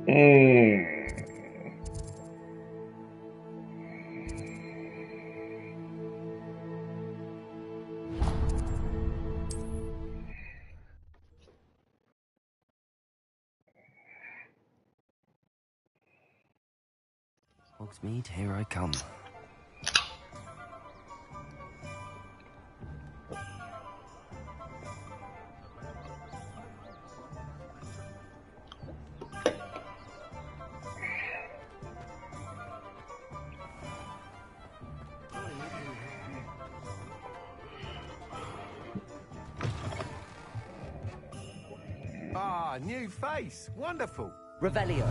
Hmm. Hogsmeade, here I come. Ah, new face. Wonderful. Revelio.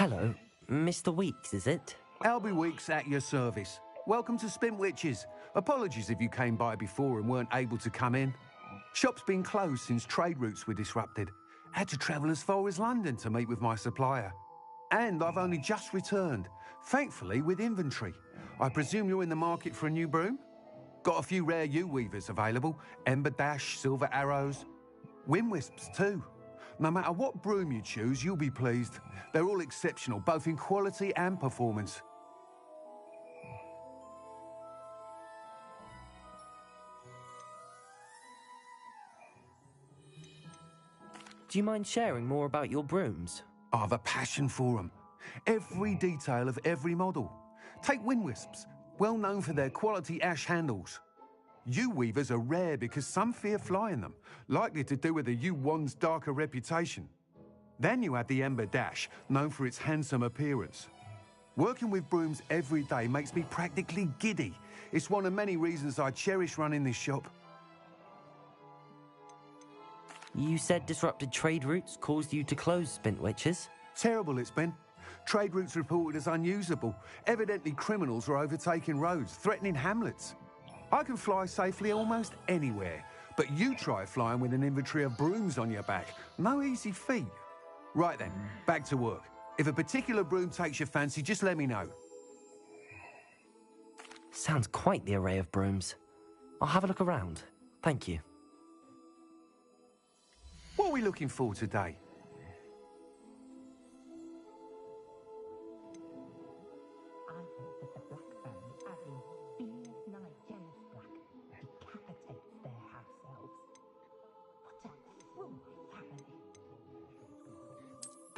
Hello, Mr. Weeks, is it? Albie Weeks at your service. Welcome to Spintwitches. Apologies if you came by before and weren't able to come in. Shop's been closed since trade routes were disrupted. Had to travel as far as London to meet with my supplier. And I've only just returned, thankfully with inventory. I presume you're in the market for a new broom? Got a few rare U-weavers available. Ember Dash, Silver Arrows. Wind Wisps too. No matter what broom you choose, you'll be pleased. They're all exceptional, both in quality and performance. Do you mind sharing more about your brooms? I've a passion for them. Every detail of every model. Take Wind Wisps, well known for their quality ash handles. U-weavers are rare because some fear flying them, likely to do with the U-wand's darker reputation. Then you have the Ember Dash, known for its handsome appearance. Working with brooms every day makes me practically giddy. It's one of many reasons I cherish running this shop. You said disrupted trade routes caused you to close Spintwitches? Terrible it's been. Trade routes reported as unusable. Evidently criminals are overtaking roads, threatening hamlets. I can fly safely almost anywhere, but you try flying with an inventory of brooms on your back. No easy feat. Right then, back to work. If a particular broom takes your fancy, just let me know. Sounds quite the array of brooms. I'll have a look around. Thank you. What are we looking for today?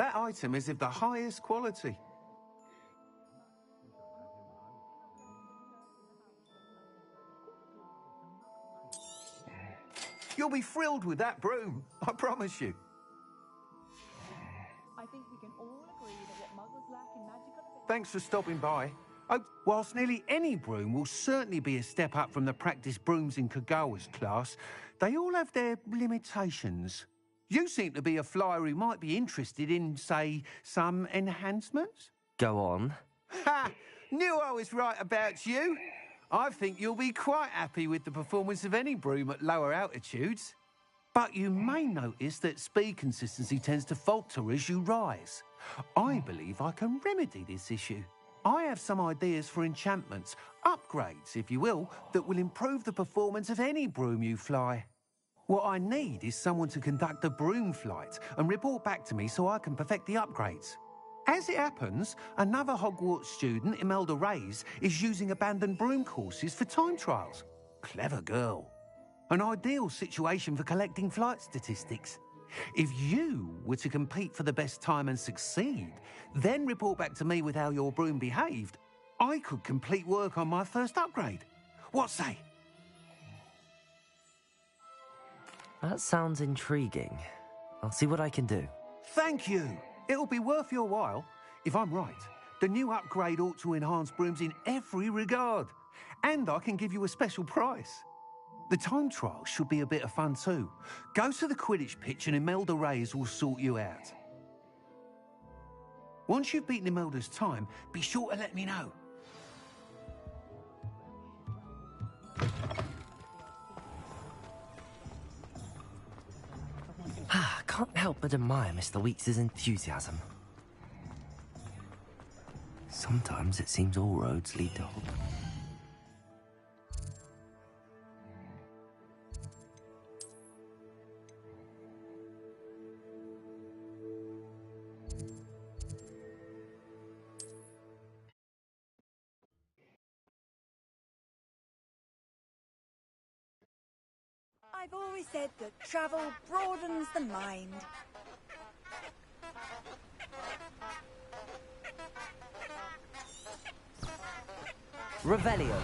That item is of the highest quality. You'll be thrilled with that broom, I promise you. I think we can all agree that what muggles lack in magical... Thanks for stopping by. Oh, whilst nearly any broom will certainly be a step up from the practice brooms in Kagawa's class, they all have their limitations. You seem to be a flyer who might be interested in, say, some enhancements? Go on. Ha! Knew I was right about you. I think you'll be quite happy with the performance of any broom at lower altitudes. But you may notice that speed consistency tends to falter as you rise. I believe I can remedy this issue. I have some ideas for enchantments, upgrades, if you will, that will improve the performance of any broom you fly. What I need is someone to conduct a broom flight and report back to me so I can perfect the upgrades. As it happens, another Hogwarts student, Imelda Reyes, is using abandoned broom courses for time trials. Clever girl. An ideal situation for collecting flight statistics. If you were to compete for the best time and succeed, then report back to me with how your broom behaved, I could complete work on my first upgrade. What say? That sounds intriguing. I'll see what I can do. Thank you. It'll be worth your while. If I'm right, the new upgrade ought to enhance brooms in every regard. And I can give you a special price. The time trial should be a bit of fun too. Go to the Quidditch pitch and Imelda Reyes will sort you out. Once you've beaten Imelda's time, be sure to let me know. Can't help but admire Mr. Weekes' enthusiasm. Sometimes it seems all roads lead to Hogwarts. I've always said that travel broadens the mind. Revelio.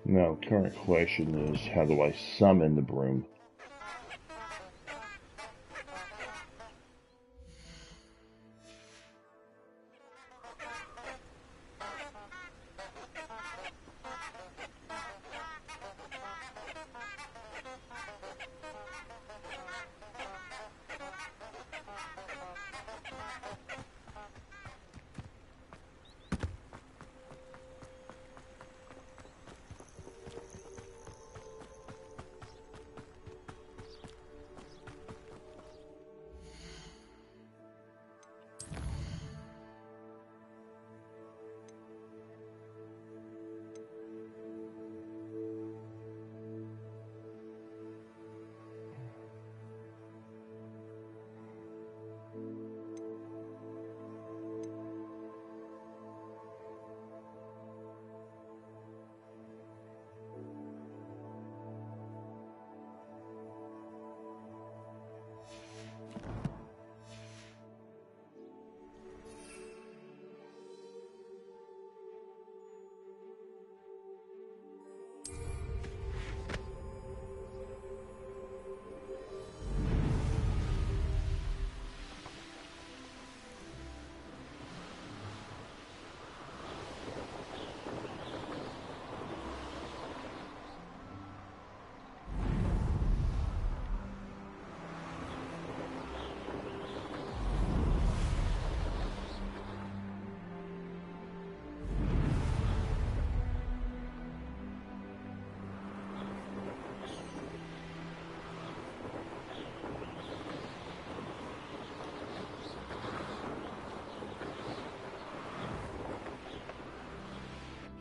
Now, current question is, how do I summon the broom?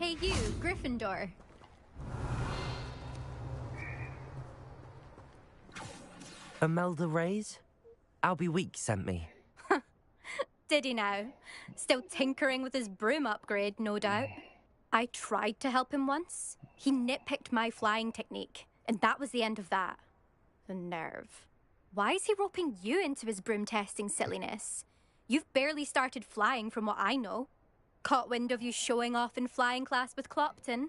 Hey you, Gryffindor. Imelda Reyes? Albie Weeks sent me. Did he now? Still tinkering with his broom upgrade, no doubt. I tried to help him once. He nitpicked my flying technique, and that was the end of that. The nerve. Why is he roping you into his broom testing silliness? You've barely started flying from what I know. Caught wind of you showing off in flying class with Clopton.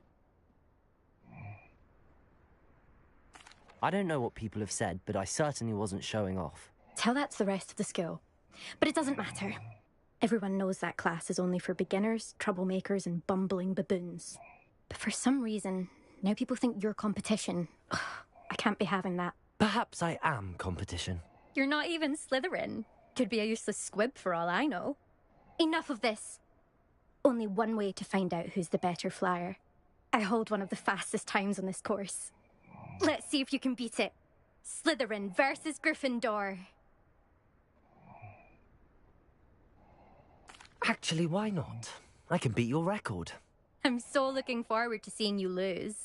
I don't know what people have said, but I certainly wasn't showing off. Tell that to the rest of the school. But it doesn't matter. Everyone knows that class is only for beginners, troublemakers, and bumbling baboons. But for some reason, now people think you're competition. Ugh, I can't be having that. Perhaps I am competition. You're not even Slytherin. Could be a useless squib for all I know. Enough of this. Only one way to find out who's the better flyer. I hold one of the fastest times on this course. Let's see if you can beat it. Slytherin versus Gryffindor. Actually, why not? I can beat your record. I'm so looking forward to seeing you lose.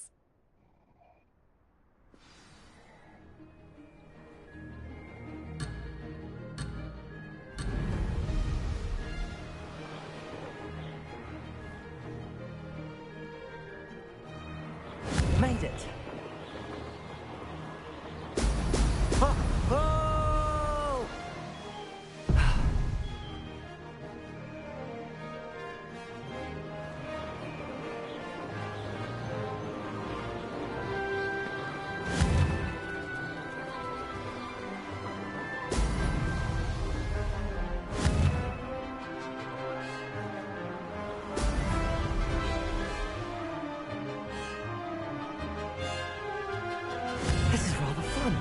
Made it. Oh! Oh! This is rather fun.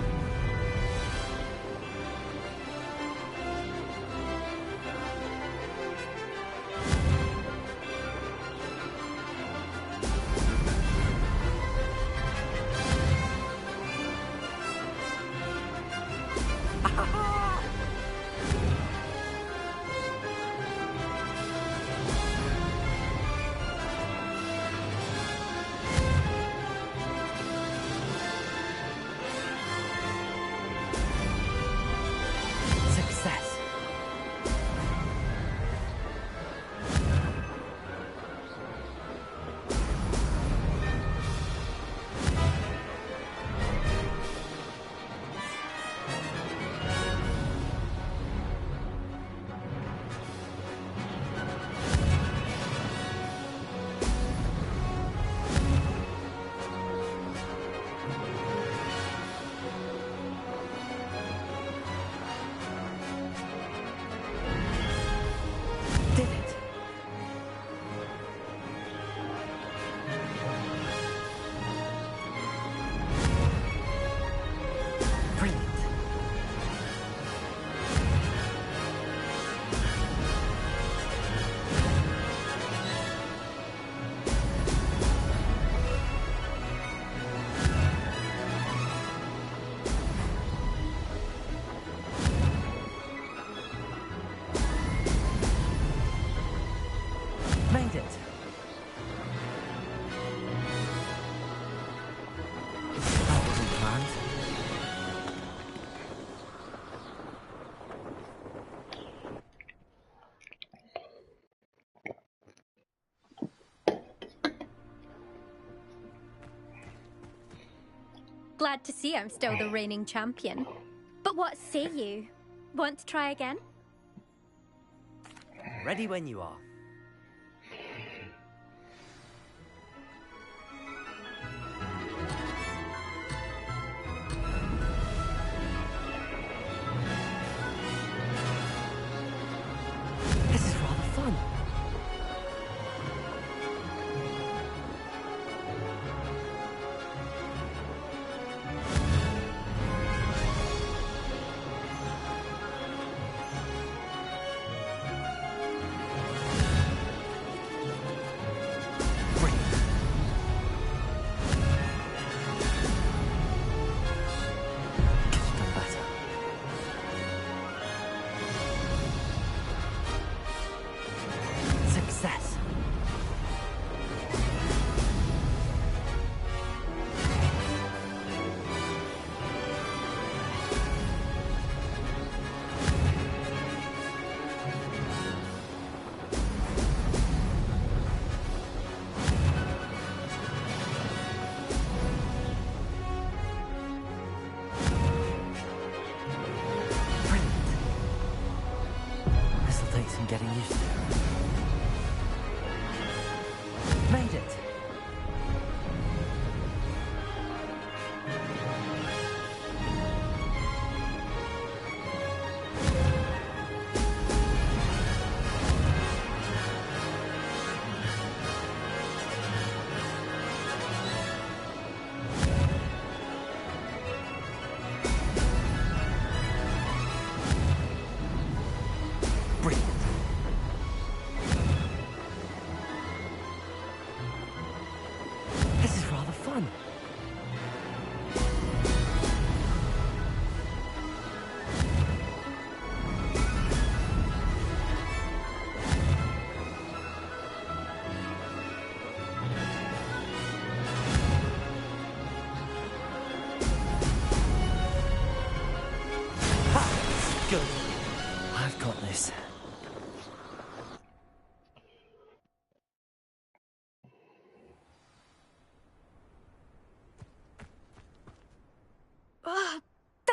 Success. Did it. Brilliant. Made it. That wasn't planned. Glad to see I'm still the reigning champion. But what say you? Want to try again? Ready when you are. This is rather fun. Brilliant. Could have done better. Success. Brilliant. This'll take some getting used to. Made it.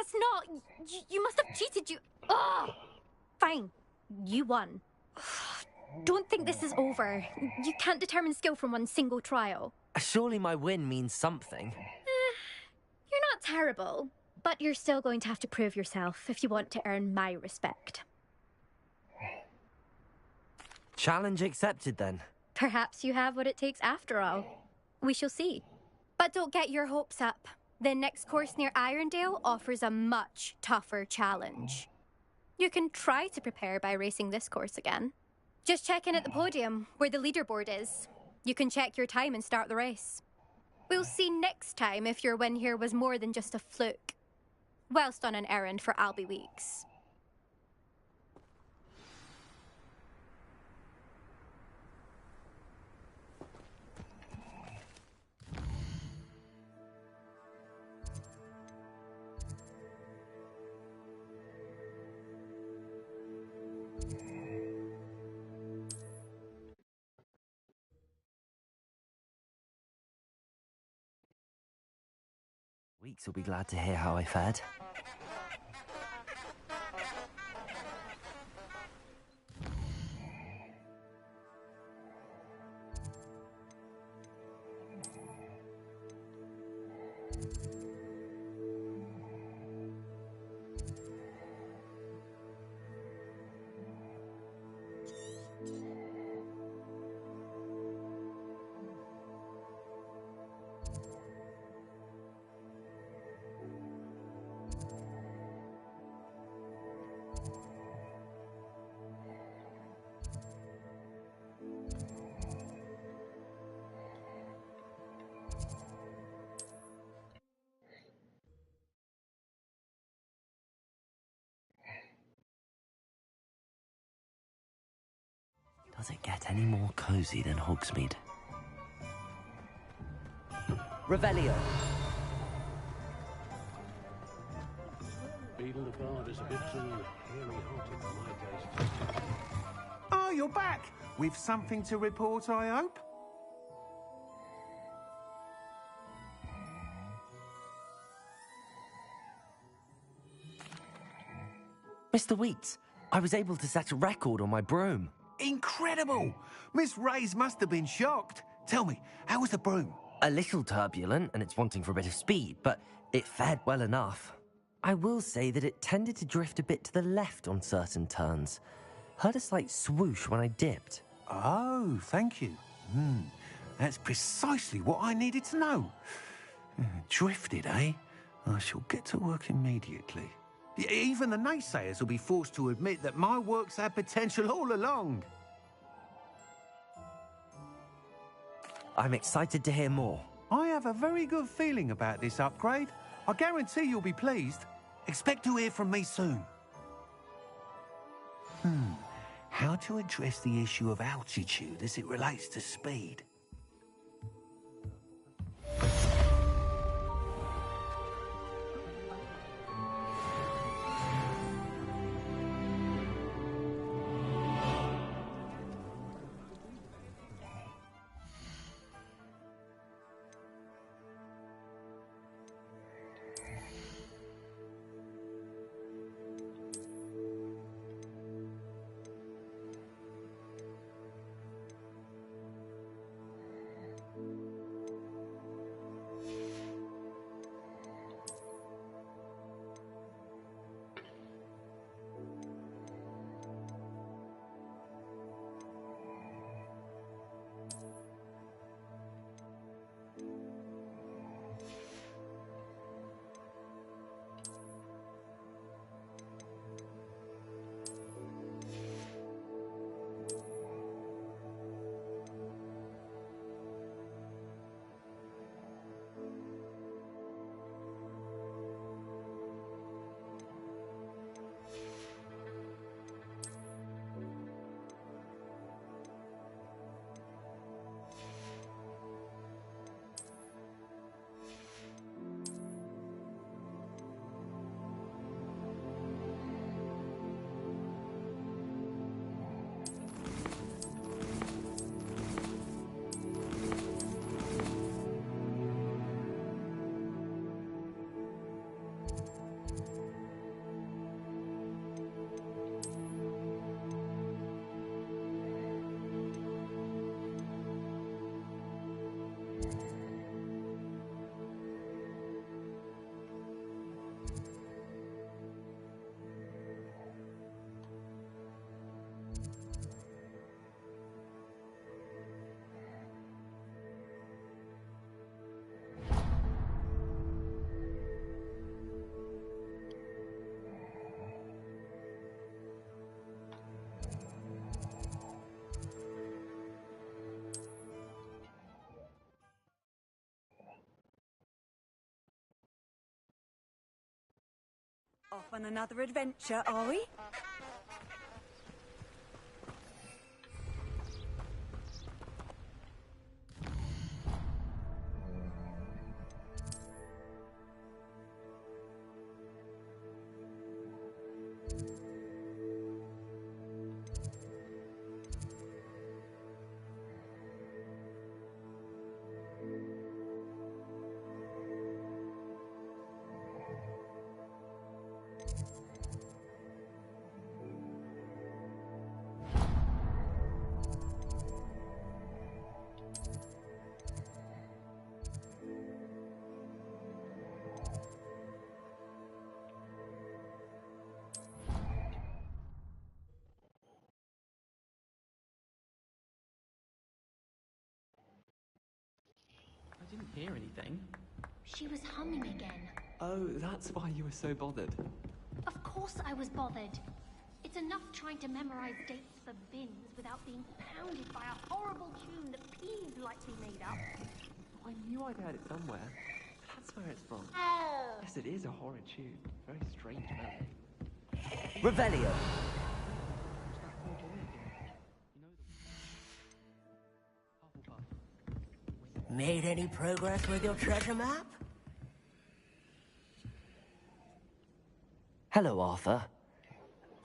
That's not... You must have cheated, you... Oh! Fine. You won. Don't think this is over. You can't determine skill from one single trial. Surely my win means something. You're not terrible, but you're still going to have to prove yourself if you want to earn my respect. Challenge accepted, then. Perhaps you have what it takes after all. We shall see. But don't get your hopes up. The next course near Irondale offers a much tougher challenge. You can try to prepare by racing this course again. Just check in at the podium, where the leaderboard is. You can check your time and start the race. We'll see next time if your win here was more than just a fluke. Whilst on an errand for Albie Weeks. Weeks will be glad to hear how I fared. Does it get any more cozy than Hogsmeade? Revelio. Beetle the Bard is a bit too hairy-hearted for my taste. Oh, you're back! With something to report, I hope? Mr. Weeks, I was able to set a record on my broom. Incredible! Miss Reyes must have been shocked. Tell me, how was the broom? A little turbulent, and it's wanting for a bit of speed, but it fared well enough. I will say that it tended to drift a bit to the left on certain turns. Heard a slight swoosh when I dipped. Oh, thank you. That's precisely what I needed to know. Drifted, eh? I shall get to work immediately. Even the naysayers will be forced to admit that my work's had potential all along. I'm excited to hear more. I have a very good feeling about this upgrade. I guarantee you'll be pleased. Expect to hear from me soon. How to address the issue of altitude as it relates to speed? Off on another adventure, are we? I didn't hear anything. She was humming again. Oh, that's why you were so bothered. Of course I was bothered. It's enough trying to memorize dates for bins without being pounded by a horrible tune that Peeves likely made up. I knew I'd heard it somewhere. That's where it's from. Yes, it is a horror tune. Very strange melody. Revelio. Made any progress with your treasure map? Hello, Arthur.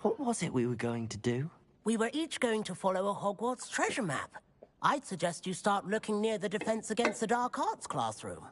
What was it we were going to do? We were each going to follow a Hogwarts treasure map. I'd suggest you start looking near the Defense Against the Dark Arts classroom.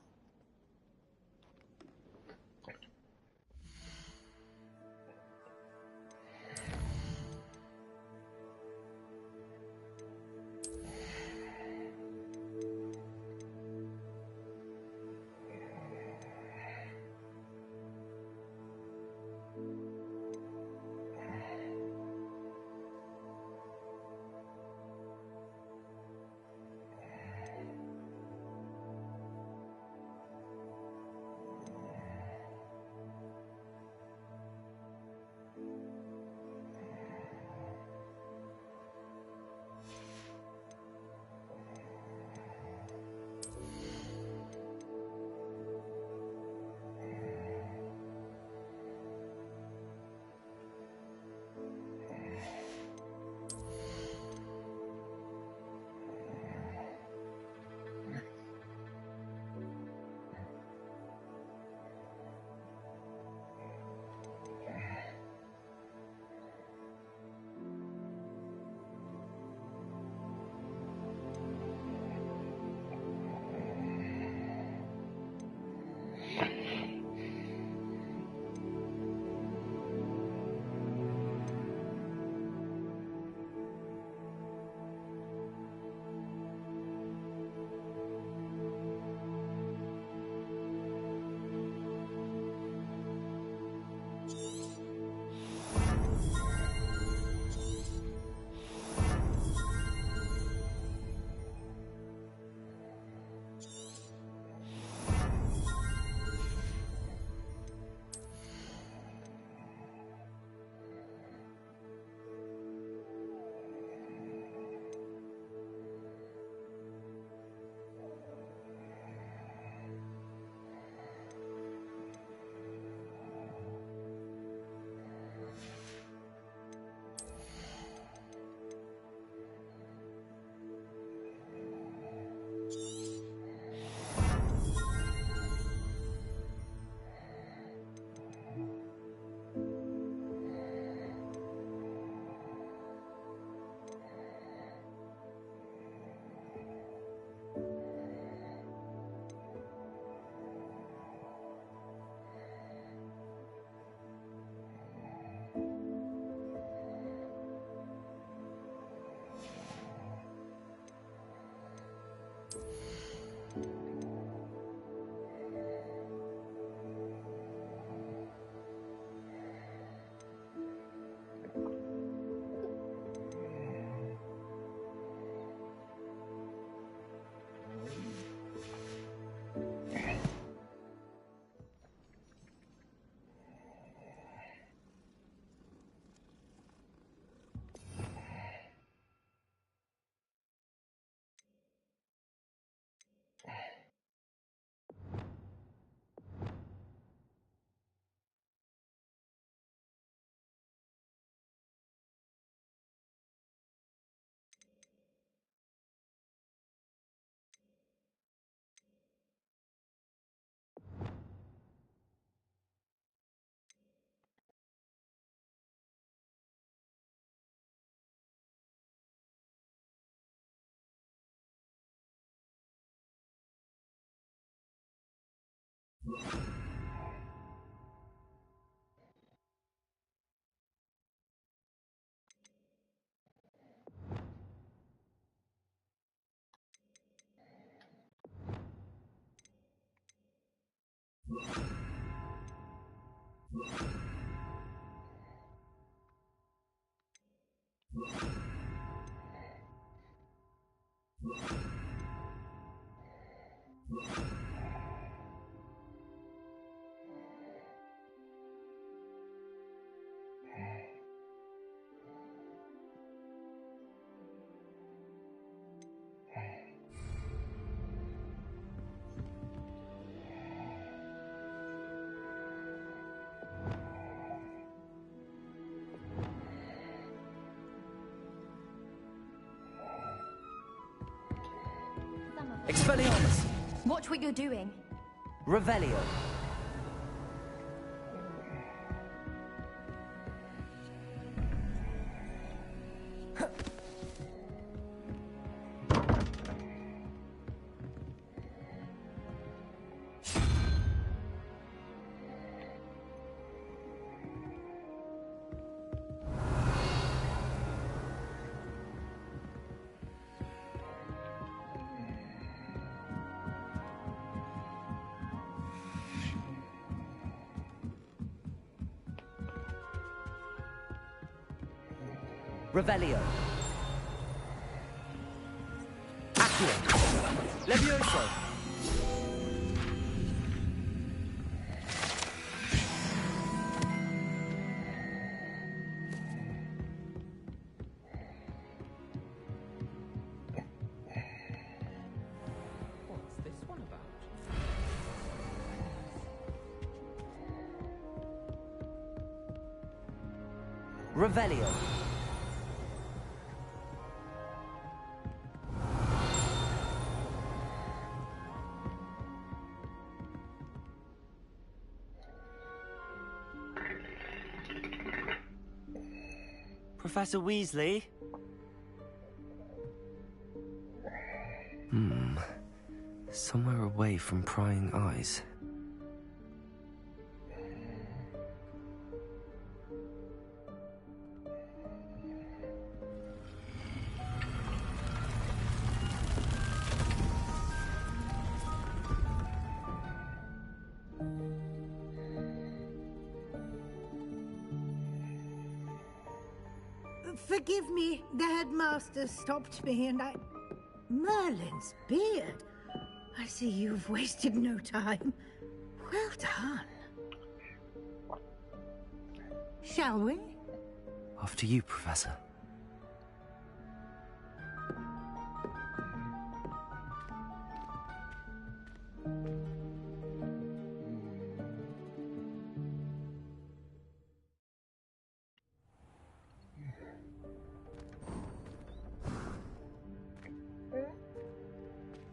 Expelliarmus! Watch what you're doing. Revelio. Revelio. Accio. Levioso. What's this one about? Revelio. Professor Weasley? Somewhere away from prying eyes. Forgive me, the headmaster stopped me and I... Merlin's beard. I see you've wasted no time. Well done. Shall we? After you, Professor.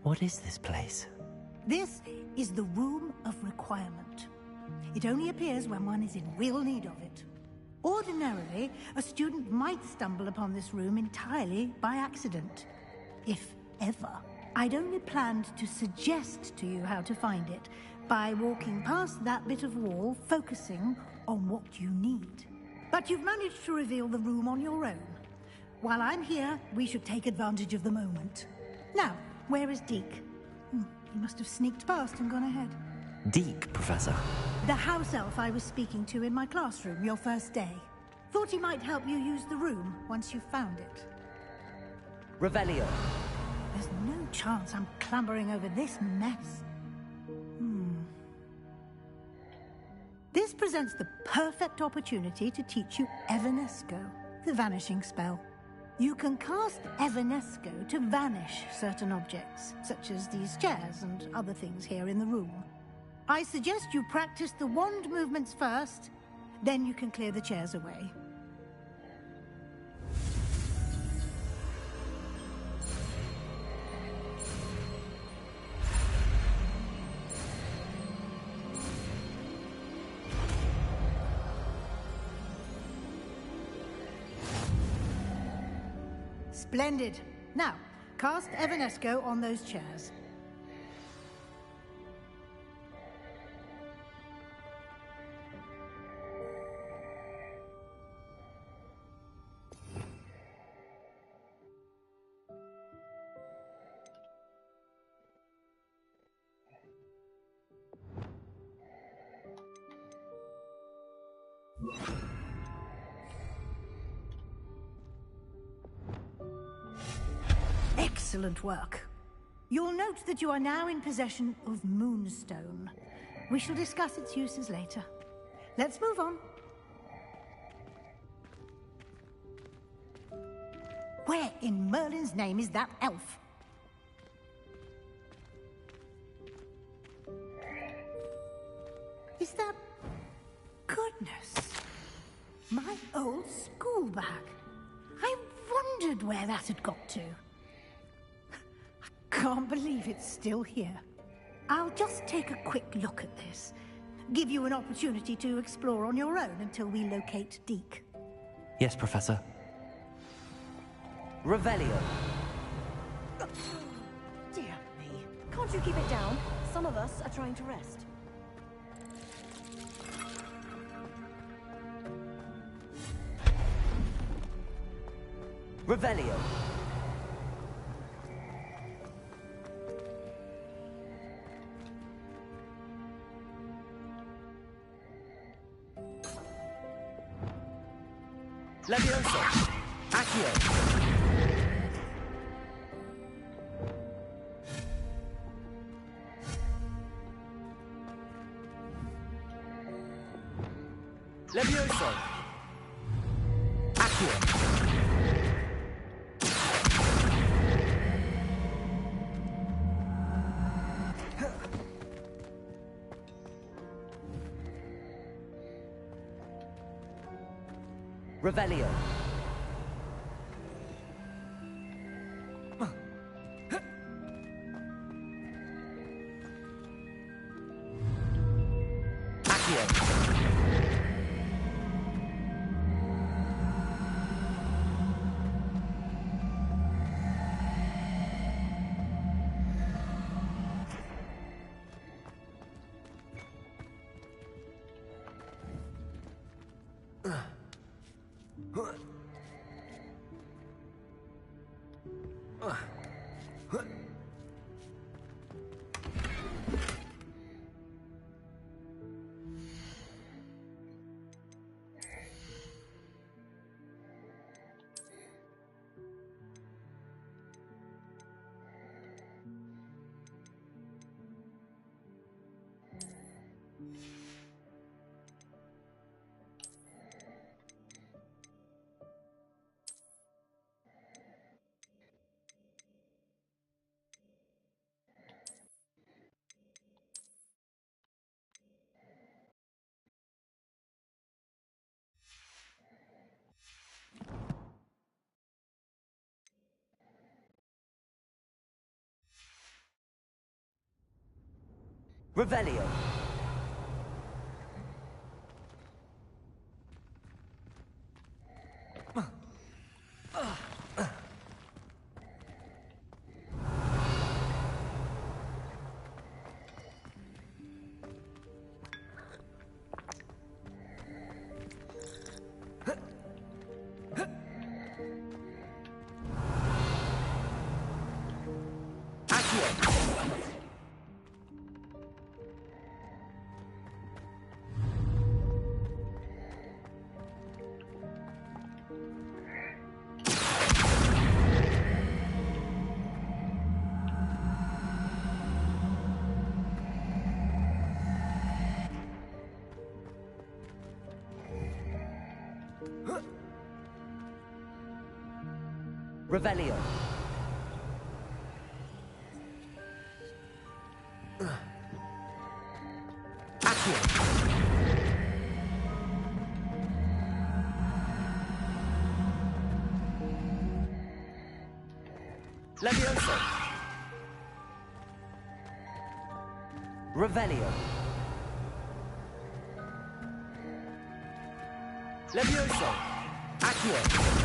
What is this place? This is the Room of Requirement. It only appears when one is in real need of it. Ordinarily, a student might stumble upon this room entirely by accident. If ever. I'd only planned to suggest to you how to find it by walking past that bit of wall, focusing on what you need. But you've managed to reveal the room on your own. While I'm here, we should take advantage of the moment. Now, where is Deke? He must have sneaked past and gone ahead. Deke, Professor. The house elf I was speaking to in my classroom your first day. Thought he might help you use the room once you've found it. Revelio. There's no chance I'm clambering over this mess. This presents the perfect opportunity to teach you Evanesco, the vanishing spell. You can cast Evanesco to vanish certain objects, such as these chairs and other things here in the room. I suggest you practice the wand movements first, then you can clear the chairs away. Splendid. Now, cast Evanesco on those chairs. Excellent work. You'll note that you are now in possession of Moonstone. We shall discuss its uses later. Let's move on. Where in Merlin's name is that elf? Is that... Goodness. My old school bag. I wondered where that had got to. I can't believe it's still here. I'll just take a quick look at this. Give you an opportunity to explore on your own until we locate Deke. Yes, Professor. Revelio. Dear me. Can't you keep it down? Some of us are trying to rest. Revelio. Levioso. Accio. Levioso. Accio. Revelio. Accio. Revelio. Revelio. Accio. Levioso. Revelio. Levioso. Accio.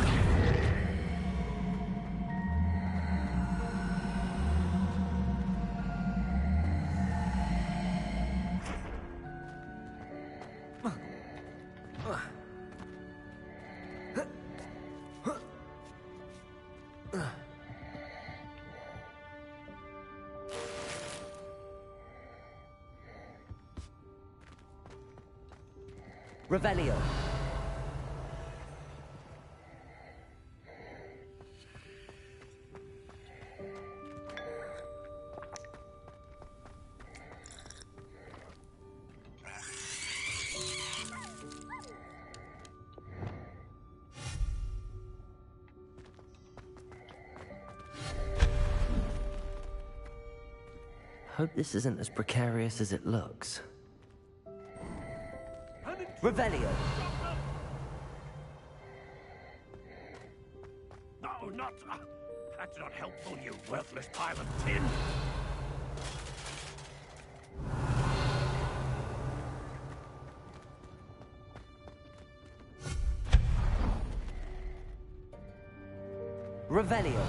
Revelio. Hope this isn't as precarious as it looks. Revelio! No, not... that's not helpful, you worthless pile of tin. Revelio!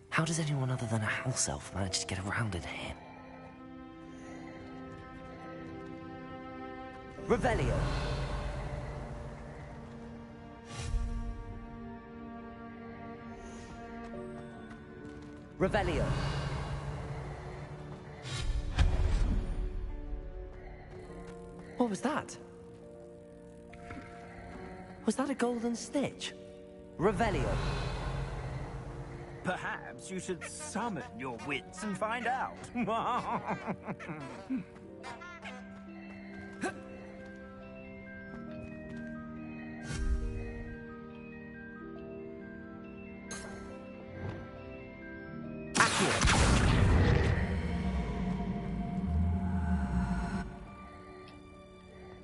How does anyone other than a house elf manage to get around in here? Revelio! Revelio! What was that? Was that a golden snitch? Revelio! Perhaps you should summon your wits and find out.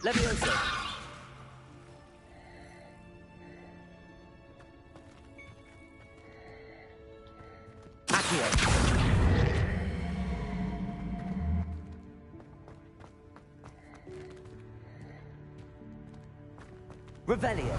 Levioso! Revelio!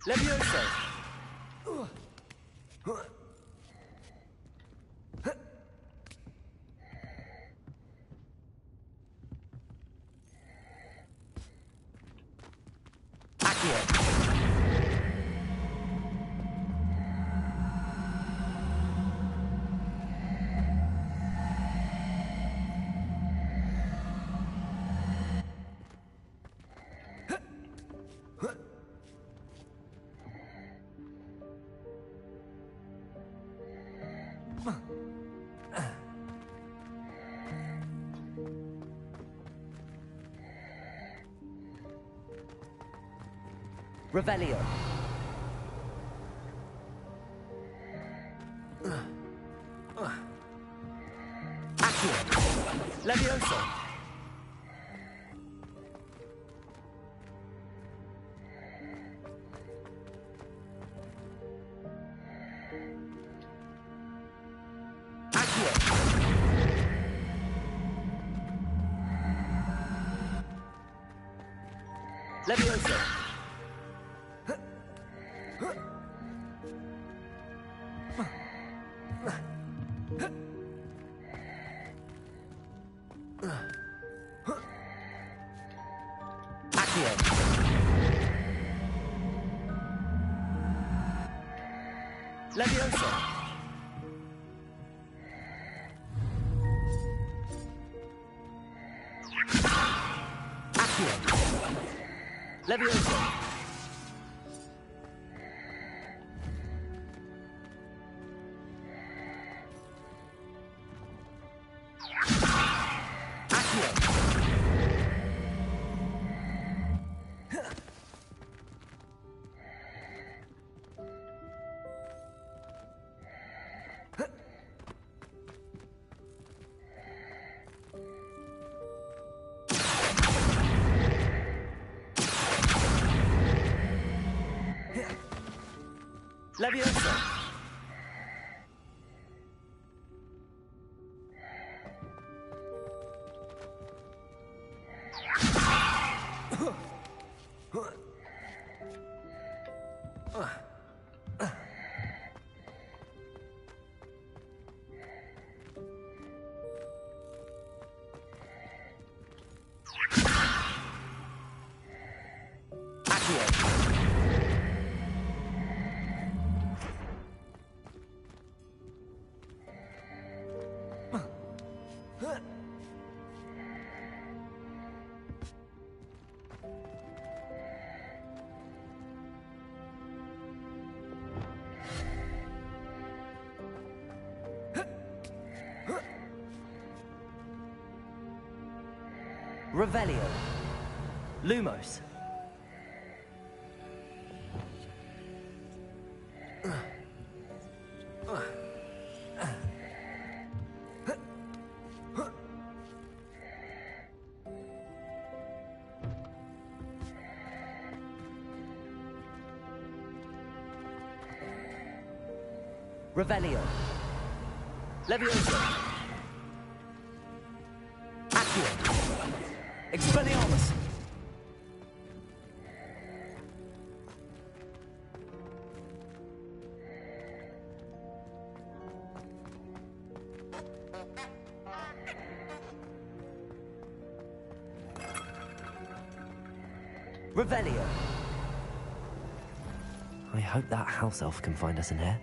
Levioso! Revelio! Accio! Levioso! Accio! Levioso! Levioso! Accio! Levioso! Leviosa! Revelio. Lumos. Revelio. Leviosa. Accio. Expelliarmus! Revelio! I hope that house elf can find us in here.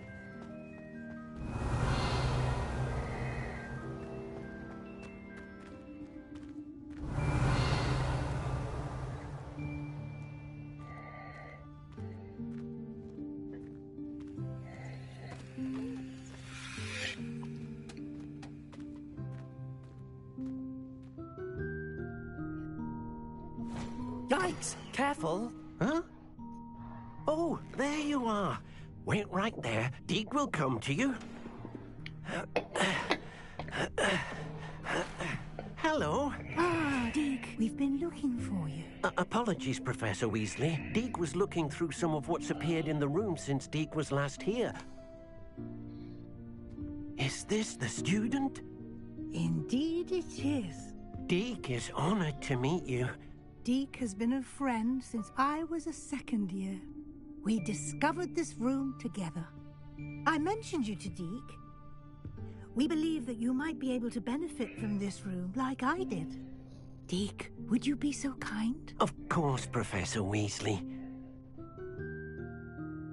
Yikes! Careful! Huh? Oh, there you are. Wait right there. Deke will come to you. Hello. Ah, Deke, we've been looking for you. Apologies, Professor Weasley. Deke was looking through some of what's appeared in the room since Deke was last here. Is this the student? Indeed it is. Deke is honored to meet you. Deke has been a friend since I was a second year. We discovered this room together. I mentioned you to Deke. We believe that you might be able to benefit from this room like I did. Deke, would you be so kind? Of course, Professor Weasley.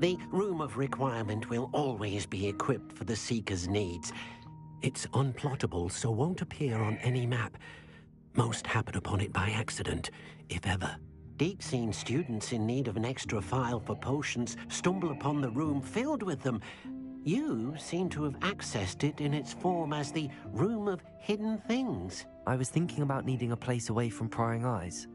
The Room of Requirement will always be equipped for the Seeker's needs. It's unplottable, so won't appear on any map. Most happen upon it by accident, if ever. Deke's seen students in need of an extra file for potions stumble upon the room filled with them. You seem to have accessed it in its form as the Room of Hidden Things. I was thinking about needing a place away from prying eyes.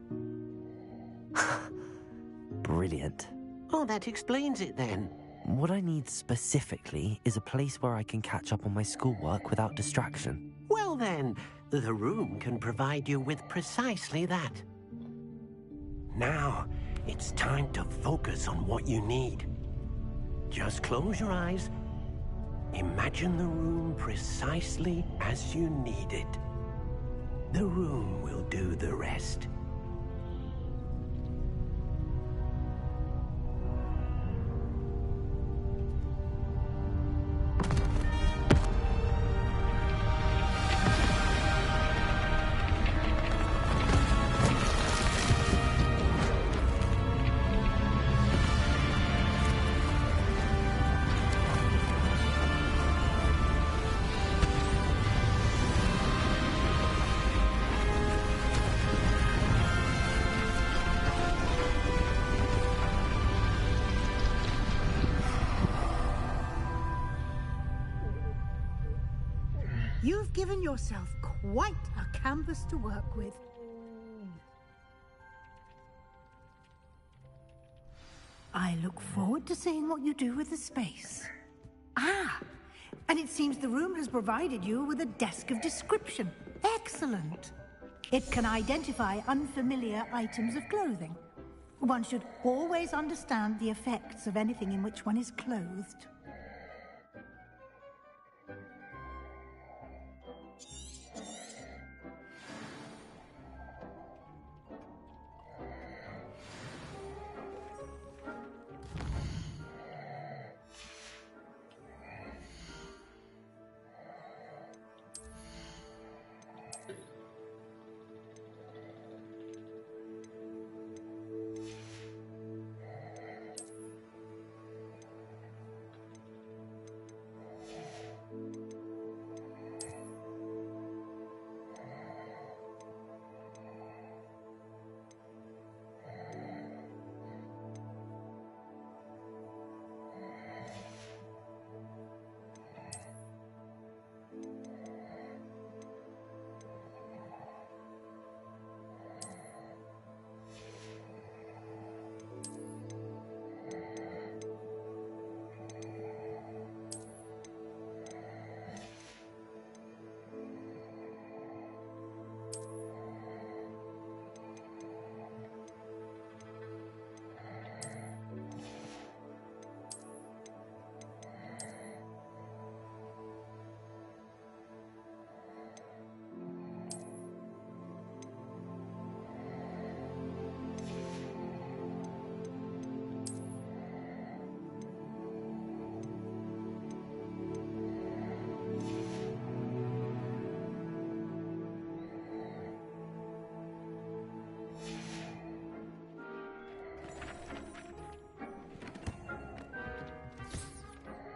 Brilliant. Oh, that explains it then. What I need specifically is a place where I can catch up on my schoolwork without distraction. Well then, the room can provide you with precisely that. Now, it's time to focus on what you need. Just close your eyes. Imagine the room precisely as you need it. The room will do the rest. You've given yourself quite a canvas to work with. I look forward to seeing what you do with the space. Ah, and it seems the room has provided you with a desk of description. Excellent. It can identify unfamiliar items of clothing. One should always understand the effects of anything in which one is clothed.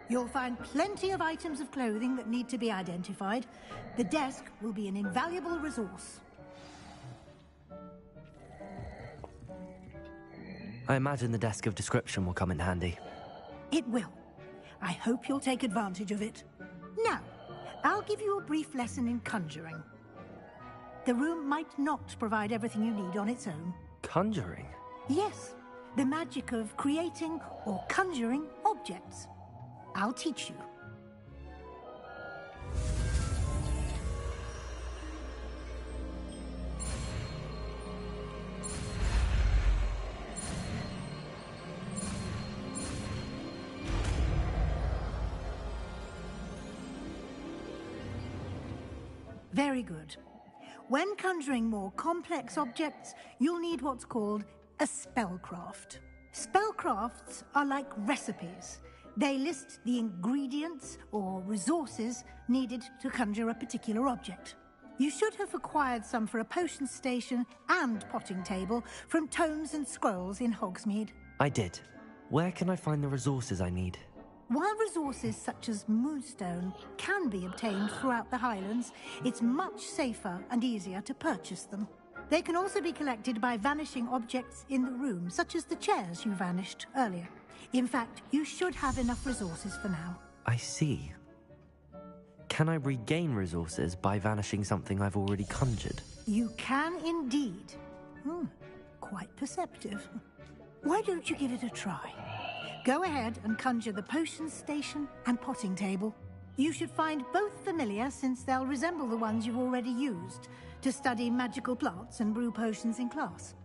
You'll find plenty of items of clothing that need to be identified. The desk will be an invaluable resource. I imagine the desk of description will come in handy. It will. I hope you'll take advantage of it. Now, I'll give you a brief lesson in conjuring. The room might not provide everything you need on its own. Conjuring? Yes, the magic of creating or conjuring objects. I'll teach you. Very good. When conjuring more complex objects, you'll need what's called a spellcraft. Spellcrafts are like recipes. They list the ingredients or resources needed to conjure a particular object. You should have acquired some for a potion station and potting table from tomes and scrolls in Hogsmeade. I did. Where can I find the resources I need? While resources such as moonstone can be obtained throughout the Highlands, it's much safer and easier to purchase them. They can also be collected by vanishing objects in the room, such as the chairs you vanished earlier. In fact, you should have enough resources for now. I see. Can I regain resources by vanishing something I've already conjured? You can indeed. Quite perceptive. Why don't you give it a try? Go ahead and conjure the potion station and potting table. You should find both familiar, since they'll resemble the ones you've already used to study magical plants and brew potions in class.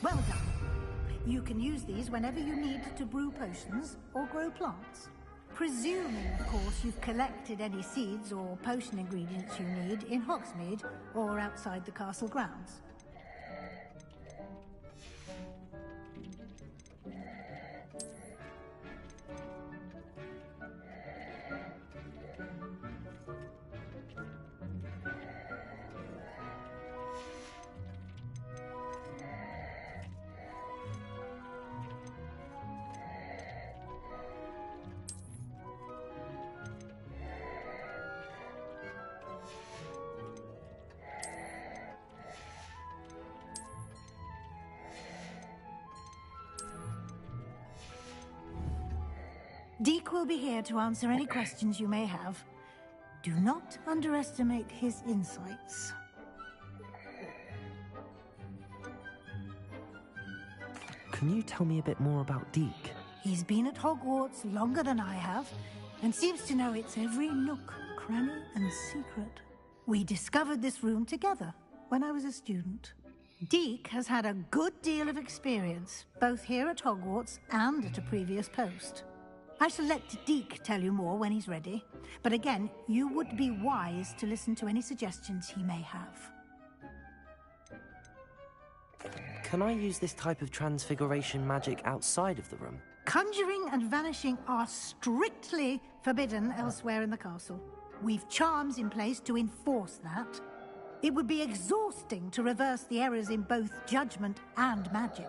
Well done. You can use these whenever you need to brew potions or grow plants. Presuming, of course, you've collected any seeds or potion ingredients you need in Hogsmeade or outside the castle grounds. Deke will be here to answer any questions you may have. Do not underestimate his insights. Can you tell me a bit more about Deke? He's been at Hogwarts longer than I have, and seems to know its every nook, cranny, and secret. We discovered this room together when I was a student. Deke has had a good deal of experience, both here at Hogwarts and at a previous post. I shall let Deke tell you more when he's ready, but again, you would be wise to listen to any suggestions he may have. Can I use this type of transfiguration magic outside of the room? Conjuring and vanishing are strictly forbidden elsewhere in the castle. We've charms in place to enforce that. It would be exhausting to reverse the errors in both judgment and magic.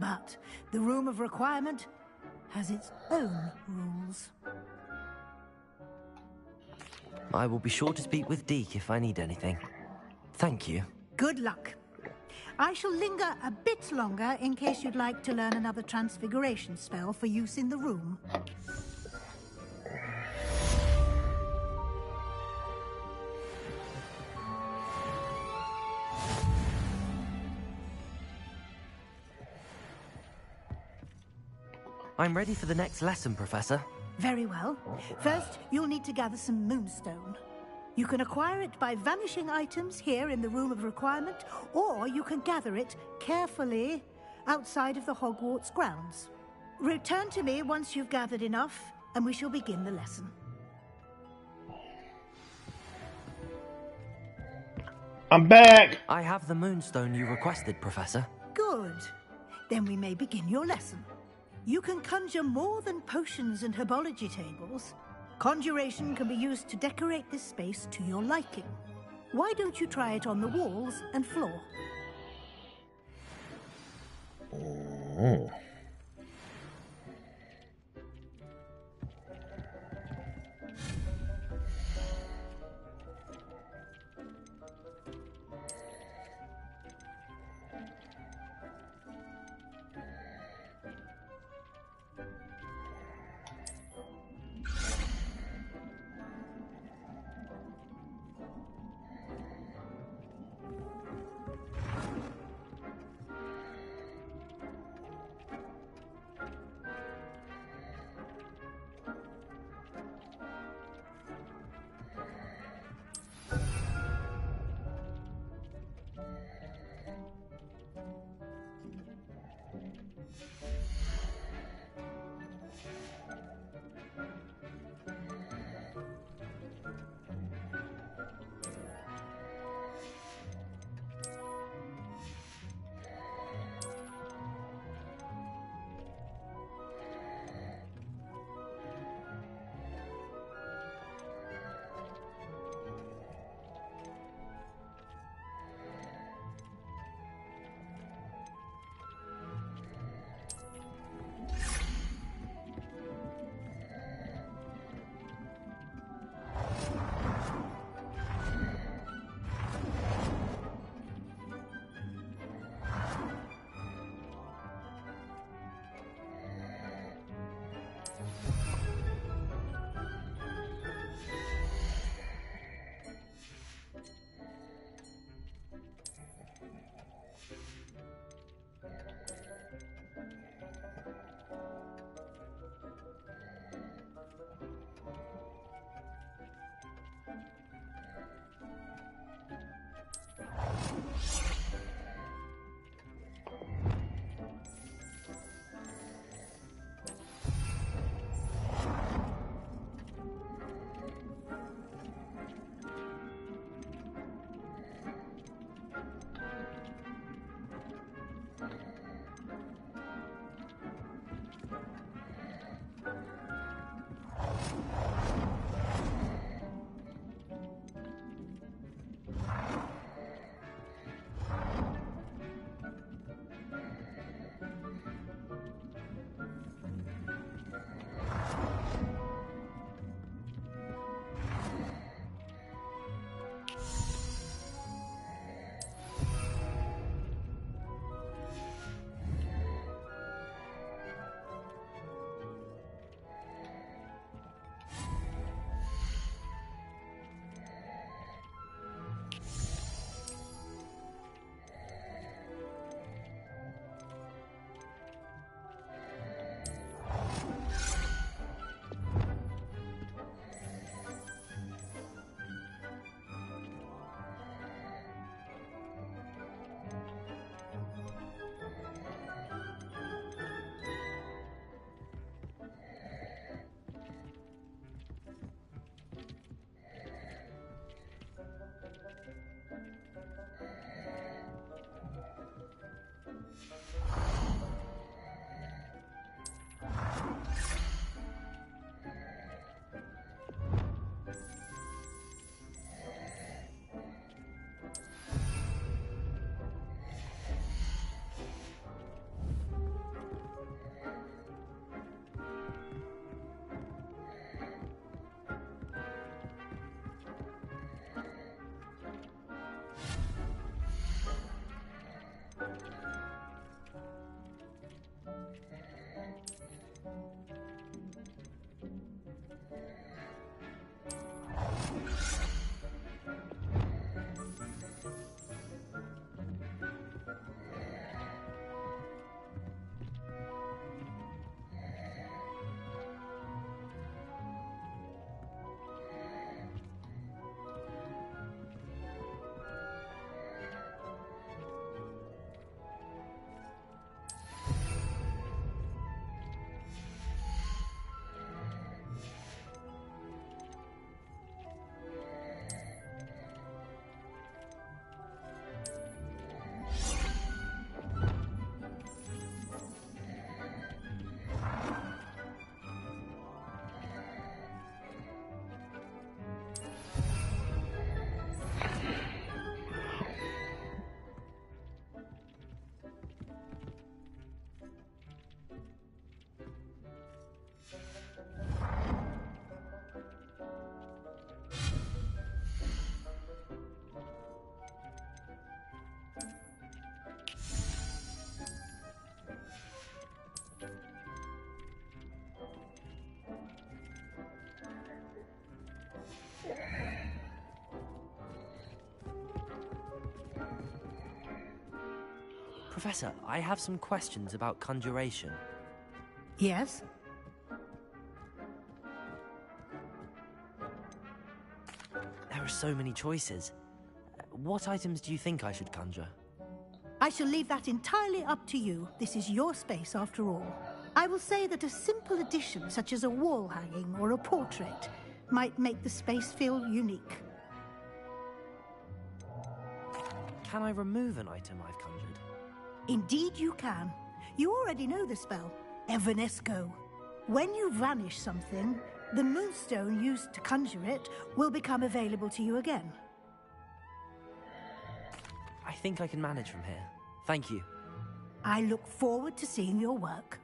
But the Room of Requirement has its own rules. I will be sure to speak with Deke if I need anything. Thank you. Good luck. I shall linger a bit longer in case you'd like to learn another transfiguration spell for use in the room. I'm ready for the next lesson, Professor. Very well. First, you'll need to gather some moonstone. You can acquire it by vanishing items here in the Room of Requirement, or you can gather it carefully outside of the Hogwarts grounds. Return to me once you've gathered enough, and we shall begin the lesson. I'm back! I have the moonstone you requested, Professor. Good. Then we may begin your lesson. You can conjure more than potions and herbology tables. Conjuration can be used to decorate this space to your liking. Why don't you try it on the walls and floor? Oh. Professor, I have some questions about conjuration. Yes? There are so many choices. What items do you think I should conjure? I shall leave that entirely up to you. This is your space, after all. I will say that a simple addition, such as a wall hanging or a portrait, might make the space feel unique. Can I remove an item I've conjured? Indeed you can. You already know the spell, Evanesco. When you vanish something, the moonstone used to conjure it will become available to you again. I think I can manage from here. Thank you. I look forward to seeing your work.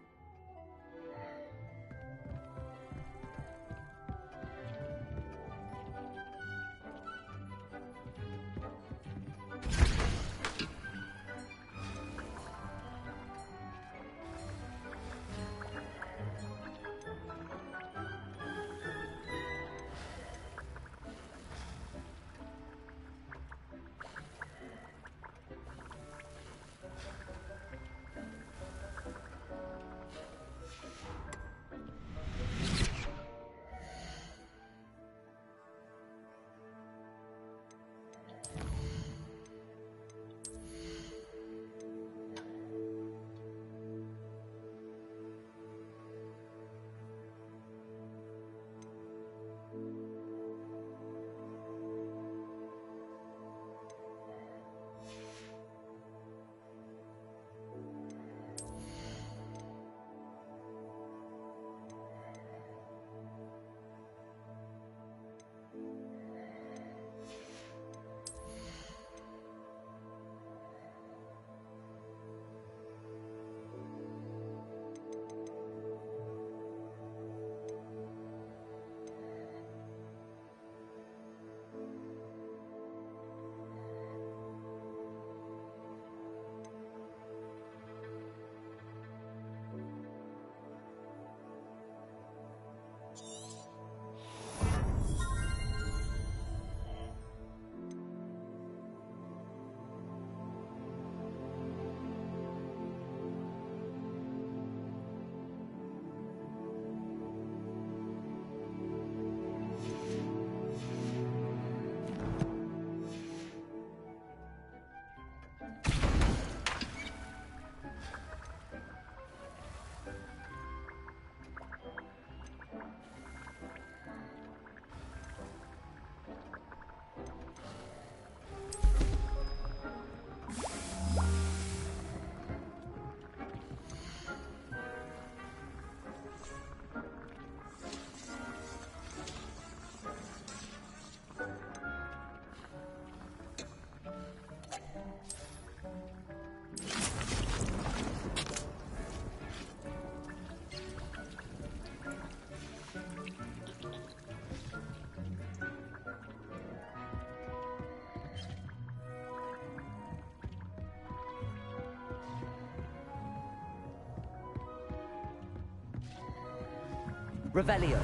Revelio.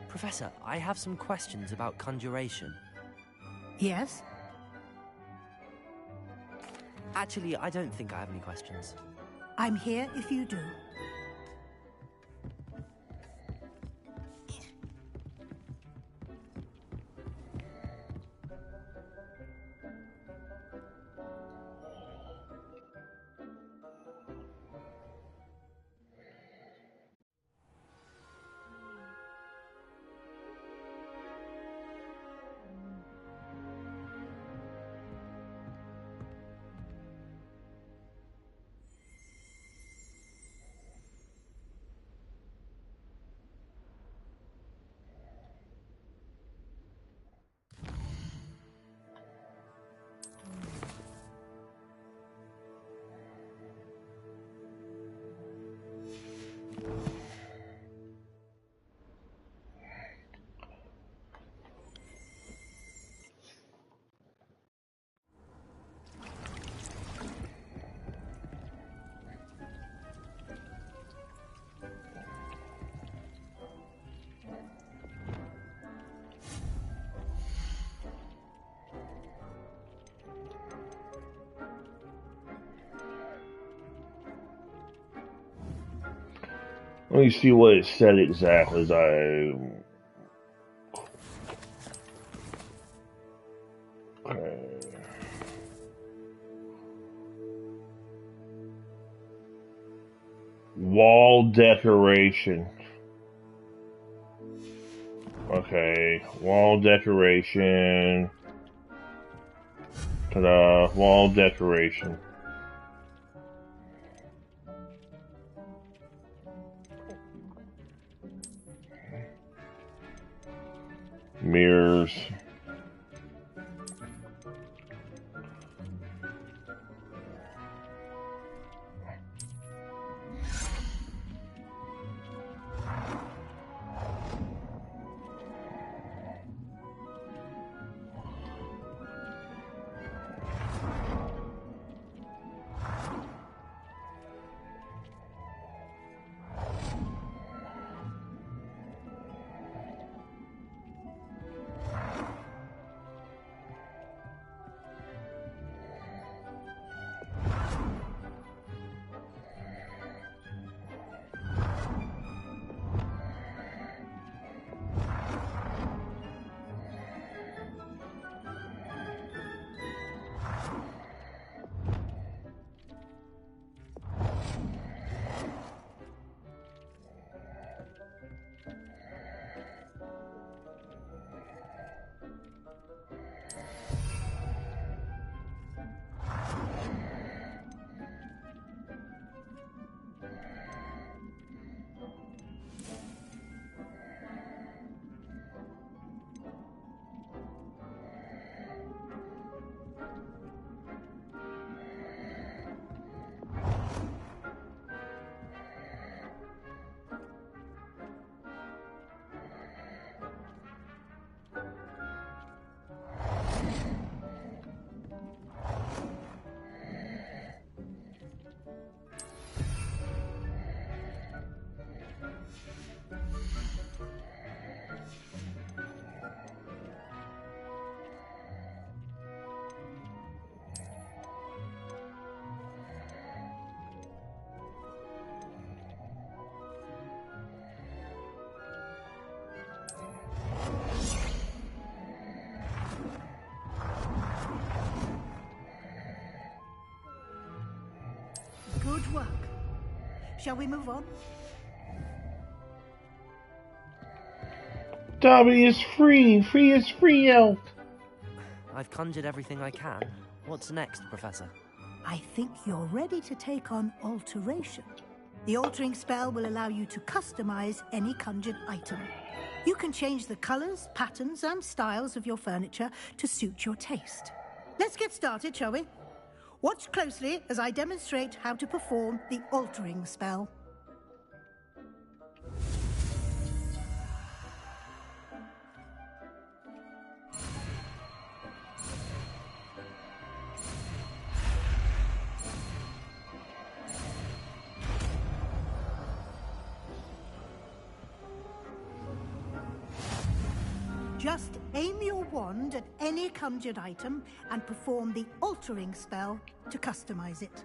Professor, I have some questions about conjuration. Yes? Actually, I don't think I have any questions. I'm here if you do. Let me see what it said exactly as I... Okay. Wall decoration. Okay, wall decoration. Ta-da, wall decoration. Mirrors. Good work. Shall we move on? Dobby is free! Free is free, Elf! I've conjured everything I can. What's next, Professor? I think you're ready to take on alteration. The altering spell will allow you to customize any conjured item. You can change the colors, patterns, and styles of your furniture to suit your taste. Let's get started, shall we? Watch closely as I demonstrate how to perform the altering spell. Just aim your wand at any conjured item and perform the altering spell to customize it.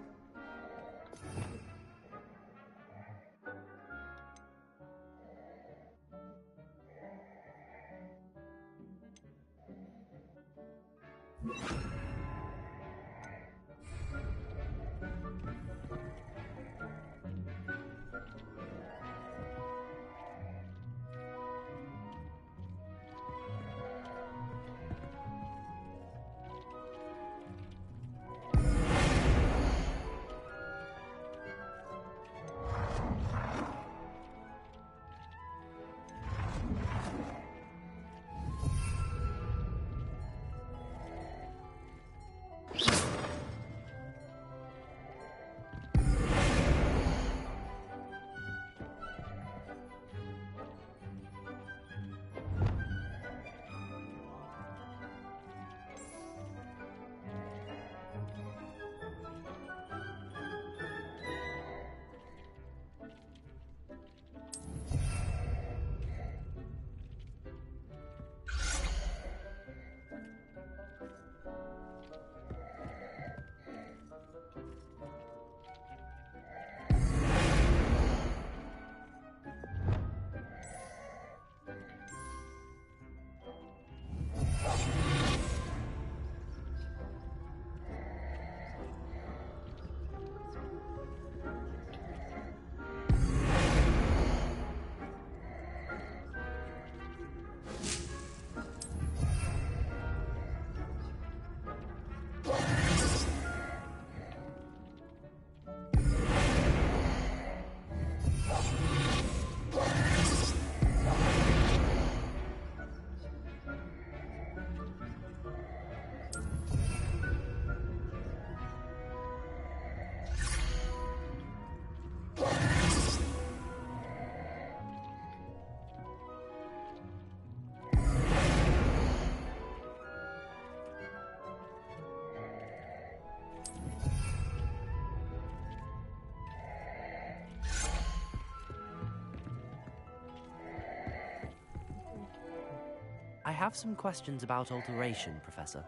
have some questions about alteration, Professor.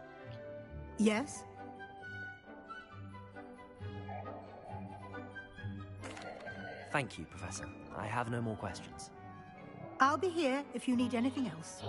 Yes? Thank you, Professor. I have no more questions. I'll be here if you need anything else.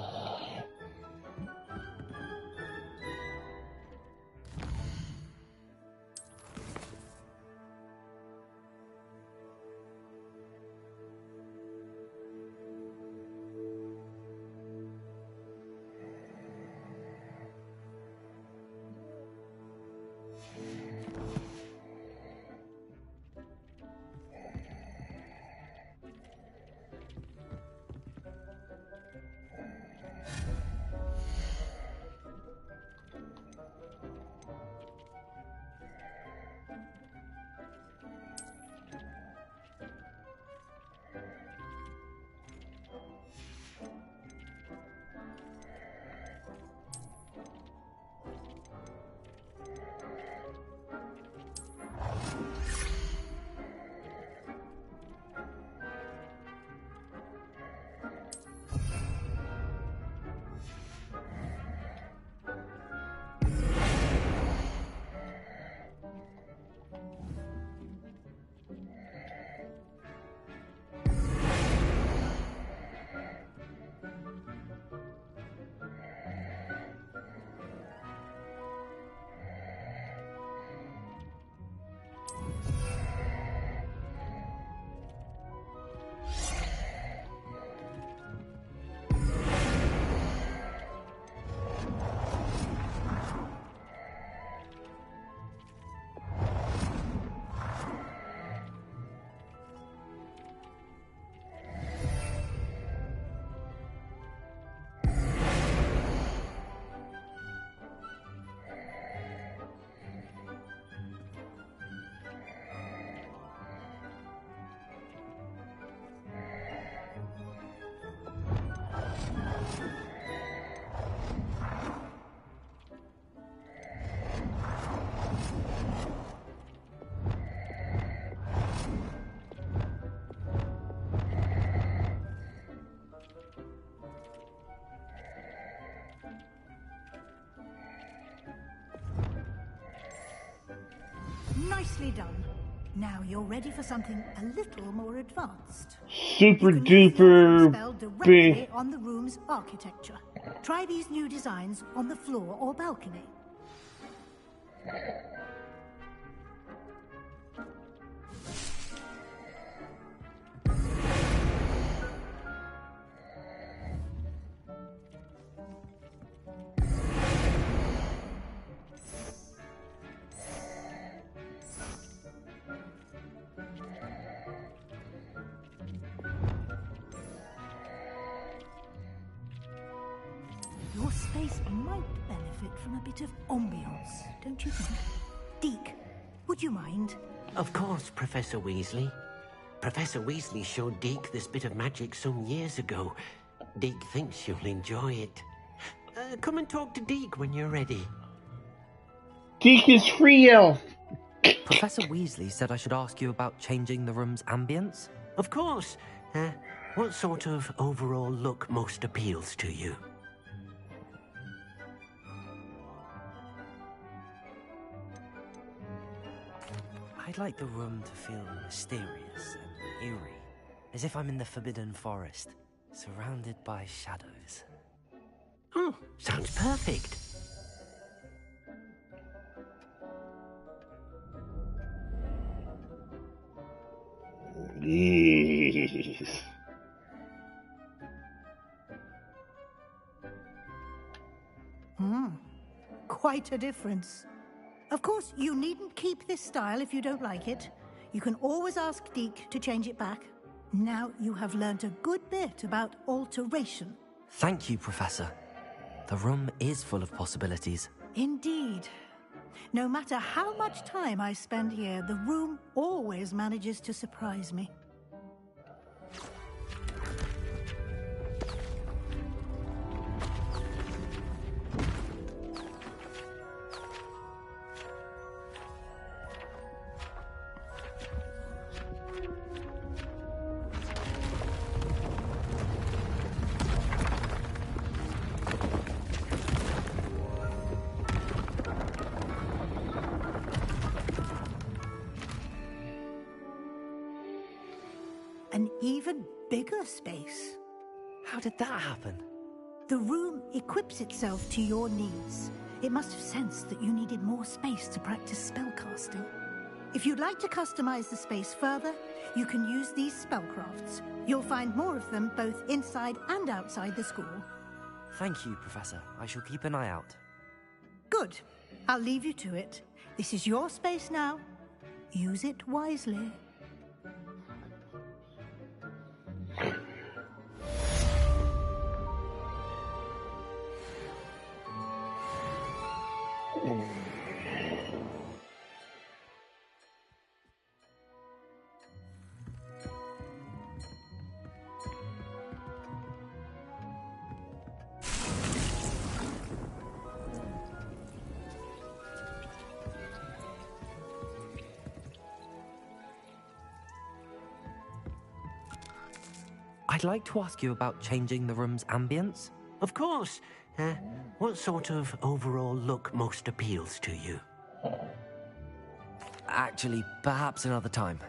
Nicely done. Now you're ready for something a little more advanced. Super You can use the duper spell directly on the room's architecture. Try these new designs on the floor or balcony. Your space might benefit from a bit of ambiance, don't you think? Deke, would you mind? Of course, Professor Weasley. Professor Weasley showed Deke this bit of magic some years ago. Deke thinks you'll enjoy it. Come and talk to Deke when you're ready. Deke is free elf. Professor Weasley said I should ask you about changing the room's ambience. Of course. What sort of overall look most appeals to you? I'd like the room to feel mysterious and eerie, as if I'm in the Forbidden Forest, surrounded by shadows. Oh, sounds perfect. Yes. Quite a difference. Of course, you needn't keep this style if you don't like it. You can always ask Deke to change it back. Now you have learnt a good bit about alteration. Thank you, Professor. The room is full of possibilities. Indeed. No matter how much time I spend here, the room always manages to surprise me. an even bigger space. How did that happen? The room equips itself to your needs. It must have sensed that you needed more space to practice spellcasting. If you'd like to customize the space further, you can use these spellcrafts. You'll find more of them both inside and outside the school. Thank you, Professor. I shall keep an eye out. Good. I'll leave you to it. This is your space now. Use it wisely. I'd like to ask you about changing the room's ambience. Of course. What sort of overall look most appeals to you? Actually, perhaps another time.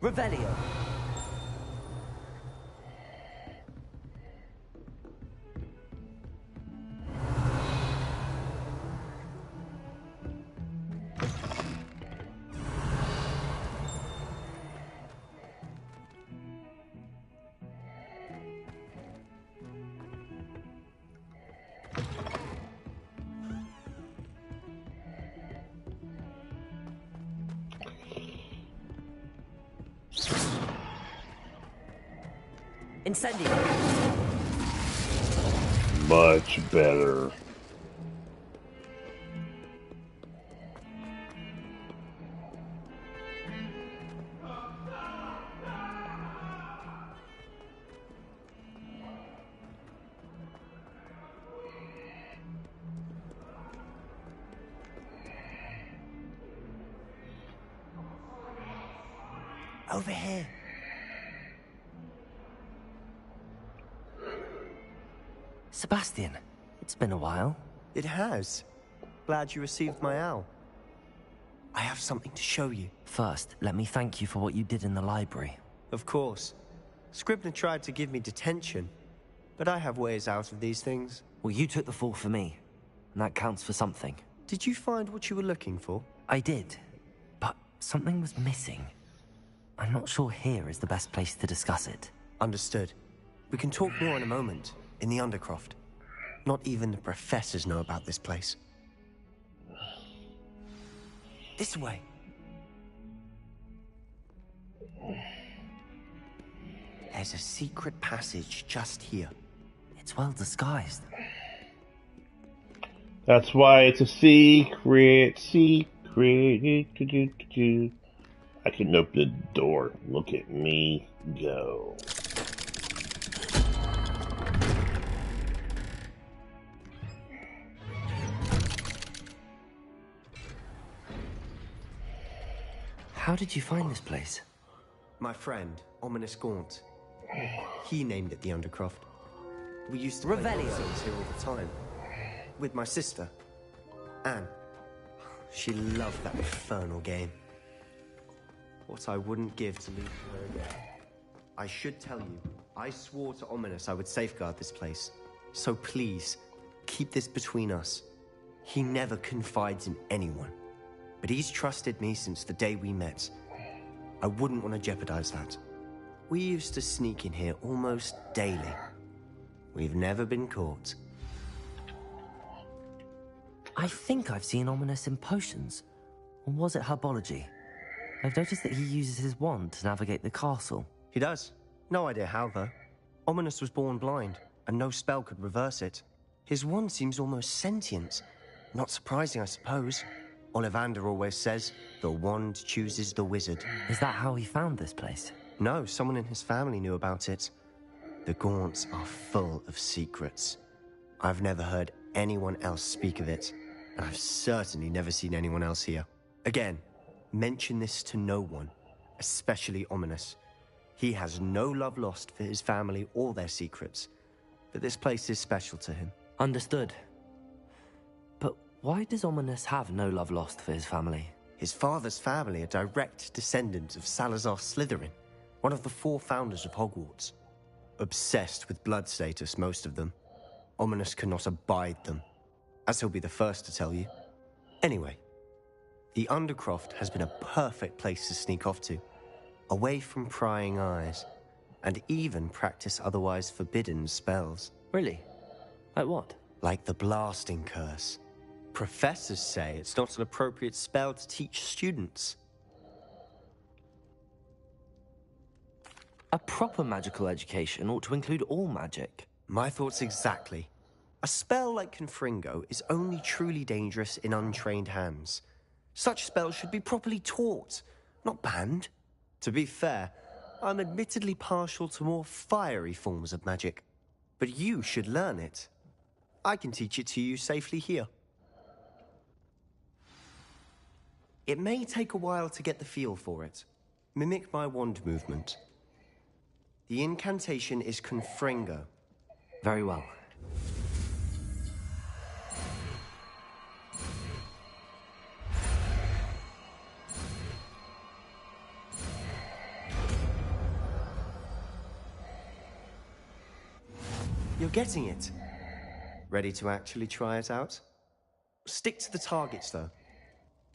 Revelio. Incendio. Much better. Over here. Sebastian, it's been a while. It has. Glad you received my owl. I have something to show you. First, let me thank you for what you did in the library. Of course. Scribner tried to give me detention, but I have ways out of these things. Well, you took the fall for me, and that counts for something. Did you find what you were looking for? I did, but something was missing. I'm not sure here is the best place to discuss it. Understood. We can talk more in a moment, in the Undercroft. Not even the professors know about this place. This way. There's a secret passage just here. It's well disguised. That's why it's a secret. I can open the door. Look at me go. How did you find this place? My friend, Ominous Gaunt. He named it the Undercroft. We used to play Revelio. games here all the time. with my sister, Anne. She loved that infernal game. What I wouldn't give to leave her again. I should tell you, I swore to Ominous I would safeguard this place. So please, keep this between us. He never confides in anyone. But he's trusted me since the day we met. I wouldn't want to jeopardize that. We used to sneak in here almost daily. We've never been caught. I think I've seen Ominous in potions. Or was it herbology? I've noticed that he uses his wand to navigate the castle. He does. No idea how, though. Ominous was born blind, and no spell could reverse it. His wand seems almost sentient. Not surprising, I suppose. Ollivander always says, the wand chooses the wizard. Is that how he found this place? No, someone in his family knew about it. The Gaunts are full of secrets. I've never heard anyone else speak of it, and I've certainly never seen anyone else here. Again, mention this to no one, especially Ominous. He has no love lost for his family or their secrets, but this place is special to him. Understood. But why does Ominous have no love lost for his family? His father's family are direct descendants of Salazar Slytherin, one of the 4 founders of Hogwarts. Obsessed with blood status, most of them. Ominous cannot abide them, as he'll be the first to tell you. Anyway, the Undercroft has been a perfect place to sneak off to, away from prying eyes, and even practice otherwise forbidden spells. Really? Like what? Like the blasting curse. Professors say it's not an appropriate spell to teach students. A proper magical education ought to include all magic. My thoughts exactly. A spell like Confringo is only truly dangerous in untrained hands. Such spells should be properly taught, not banned. To be fair, I'm admittedly partial to more fiery forms of magic. But you should learn it. I can teach it to you safely here. It may take a while to get the feel for it. Mimic my wand movement. The incantation is Confringo. Very well. You're getting it. Ready to actually try it out? Stick to the targets, though.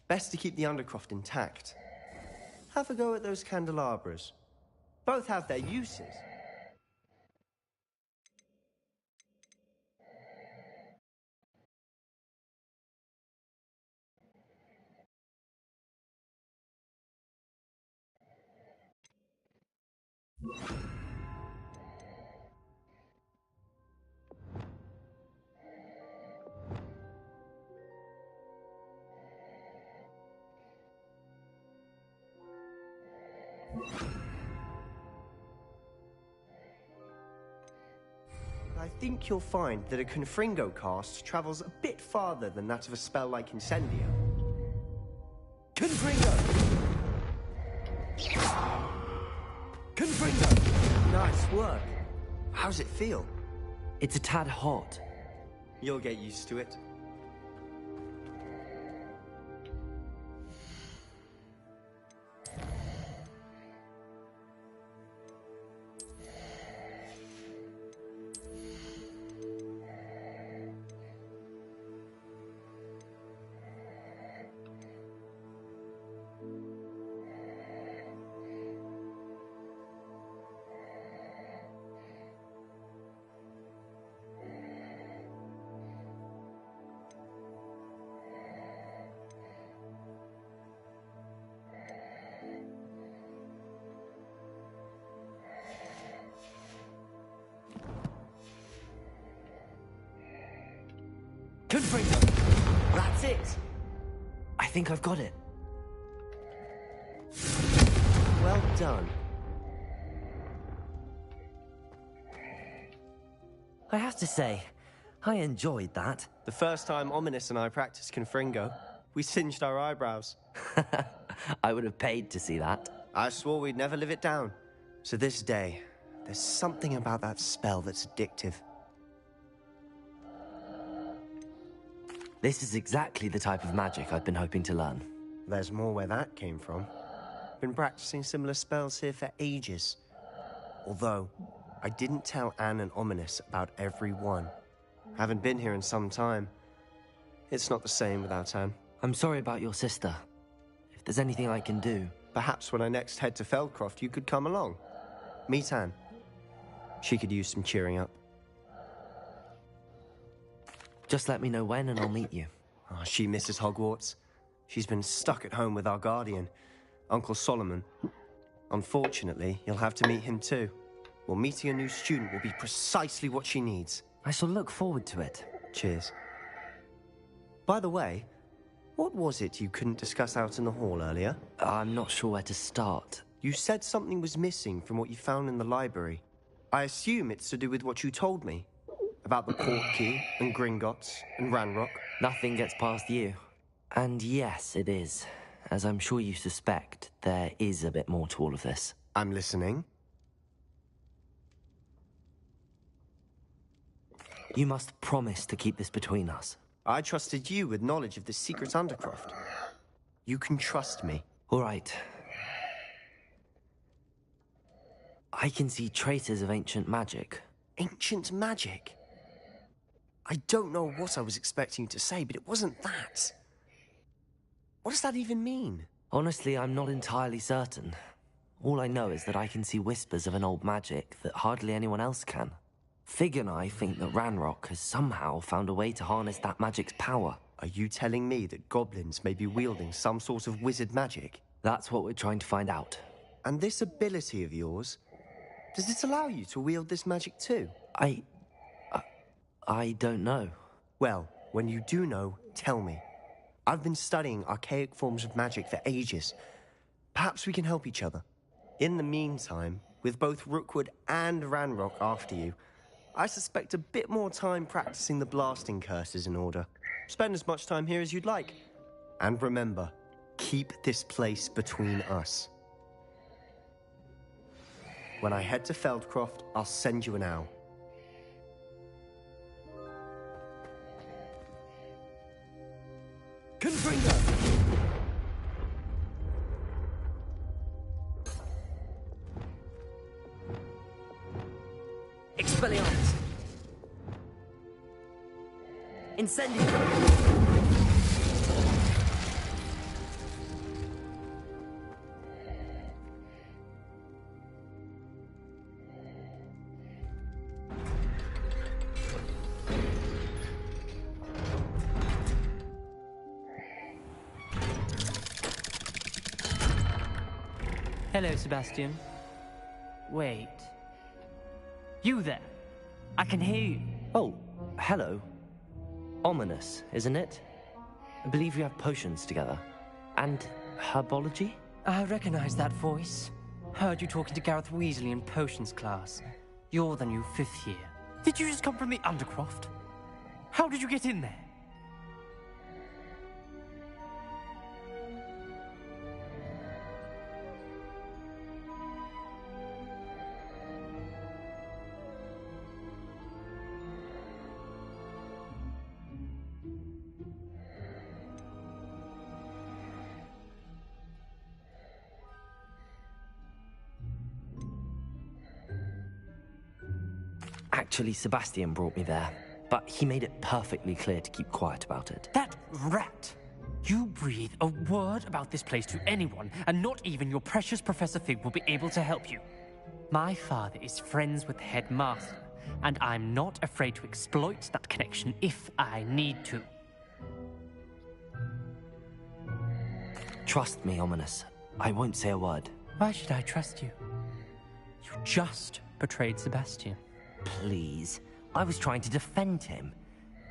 Best to keep the Undercroft intact. Have a go at those candelabras. Both have their uses. I think you'll find that a Confringo cast travels a bit farther than that of a spell like Incendio. Confringo! Confringo! Nice work. How's it feel? It's a tad hot. You'll get used to it. Confringo! That's it! I think I've got it. Well done. I have to say, I enjoyed that. The first time Ominous and I practiced Confringo, we singed our eyebrows. I would have paid to see that. I swore we'd never live it down. To this day, there's something about that spell that's addictive. This is exactly the type of magic I've been hoping to learn. There's more where that came from. Been practicing similar spells here for ages. Although, I didn't tell Anne and Ominous about every one. Haven't been here in some time. It's not the same without Anne. I'm sorry about your sister. If there's anything I can do... Perhaps when I next head to Feldcroft, you could come along. Meet Anne. She could use some cheering up. Just let me know when and I'll meet you. Oh, she misses Hogwarts. She's been stuck at home with our guardian, Uncle Solomon. Unfortunately, you'll have to meet him too. Well, meeting a new student will be precisely what she needs. I shall look forward to it. Cheers. By the way, what was it you couldn't discuss out in the hall earlier? I'm not sure where to start. You said something was missing from what you found in the library. I assume it's to do with what you told me. About the Portkey and Gringotts and Ranrock. Nothing gets past you. And yes, it is. As I'm sure you suspect, there is a bit more to all of this. I'm listening. You must promise to keep this between us. I trusted you with knowledge of the secret Undercroft. You can trust me. All right. I can see traces of ancient magic. Ancient magic? I don't know what I was expecting you to say, but it wasn't that. What does that even mean? Honestly, I'm not entirely certain. All I know is that I can see whispers of an old magic that hardly anyone else can. Fig and I think that Ranrock has somehow found a way to harness that magic's power. Are you telling me that goblins may be wielding some sort of wizard magic? That's what we're trying to find out. And this ability of yours, does it allow you to wield this magic too? I don't know. Well, when you do know, tell me. I've been studying archaic forms of magic for ages. Perhaps we can help each other. In the meantime, with both Rookwood and Ranrock after you, I suspect a bit more time practicing the blasting curse is in order. Spend as much time here as you'd like. And remember, keep this place between us. When I head to Feldcroft, I'll send you an owl. Confringo! Expelliarmus! Incendio! Hello, Sebastian. Wait. You there? I can hear you. Oh, hello. Ominous, isn't it? I believe you have potions together. And herbology? I recognize that voice. Heard you talking to Gareth Weasley in potions class. You're the new 5th year. Did you just come from the Undercroft? How did you get in there? Actually, Sebastian brought me there, but he made it perfectly clear to keep quiet about it. That rat! You breathe a word about this place to anyone, and not even your precious Professor Fig will be able to help you. My father is friends with the headmaster, and I'm not afraid to exploit that connection if I need to. Trust me, Ominous. I won't say a word. Why should I trust you? You just betrayed Sebastian. Please. I was trying to defend him.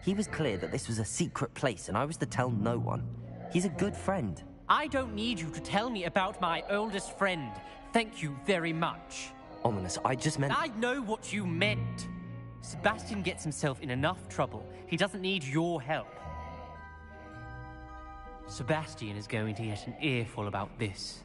He was clear that this was a secret place and I was to tell no one. He's a good friend. I don't need you to tell me about my oldest friend. Thank you very much. Ominous, I just meant... I know what you meant. Sebastian gets himself in enough trouble. He doesn't need your help. Sebastian is going to get an earful about this.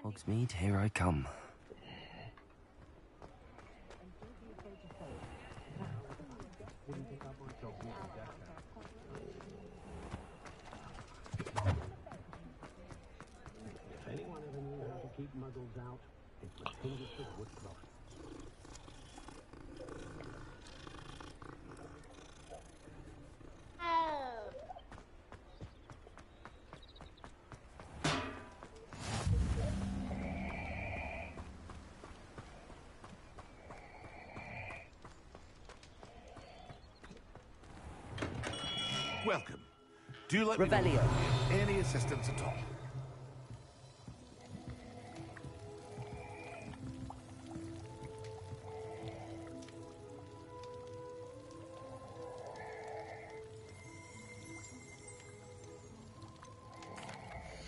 Hogsmeade, here I come. If anyone ever knew how to keep muggles out, it was Hindus of Woodcroft. Welcome. Do let me know if you need any assistance at all.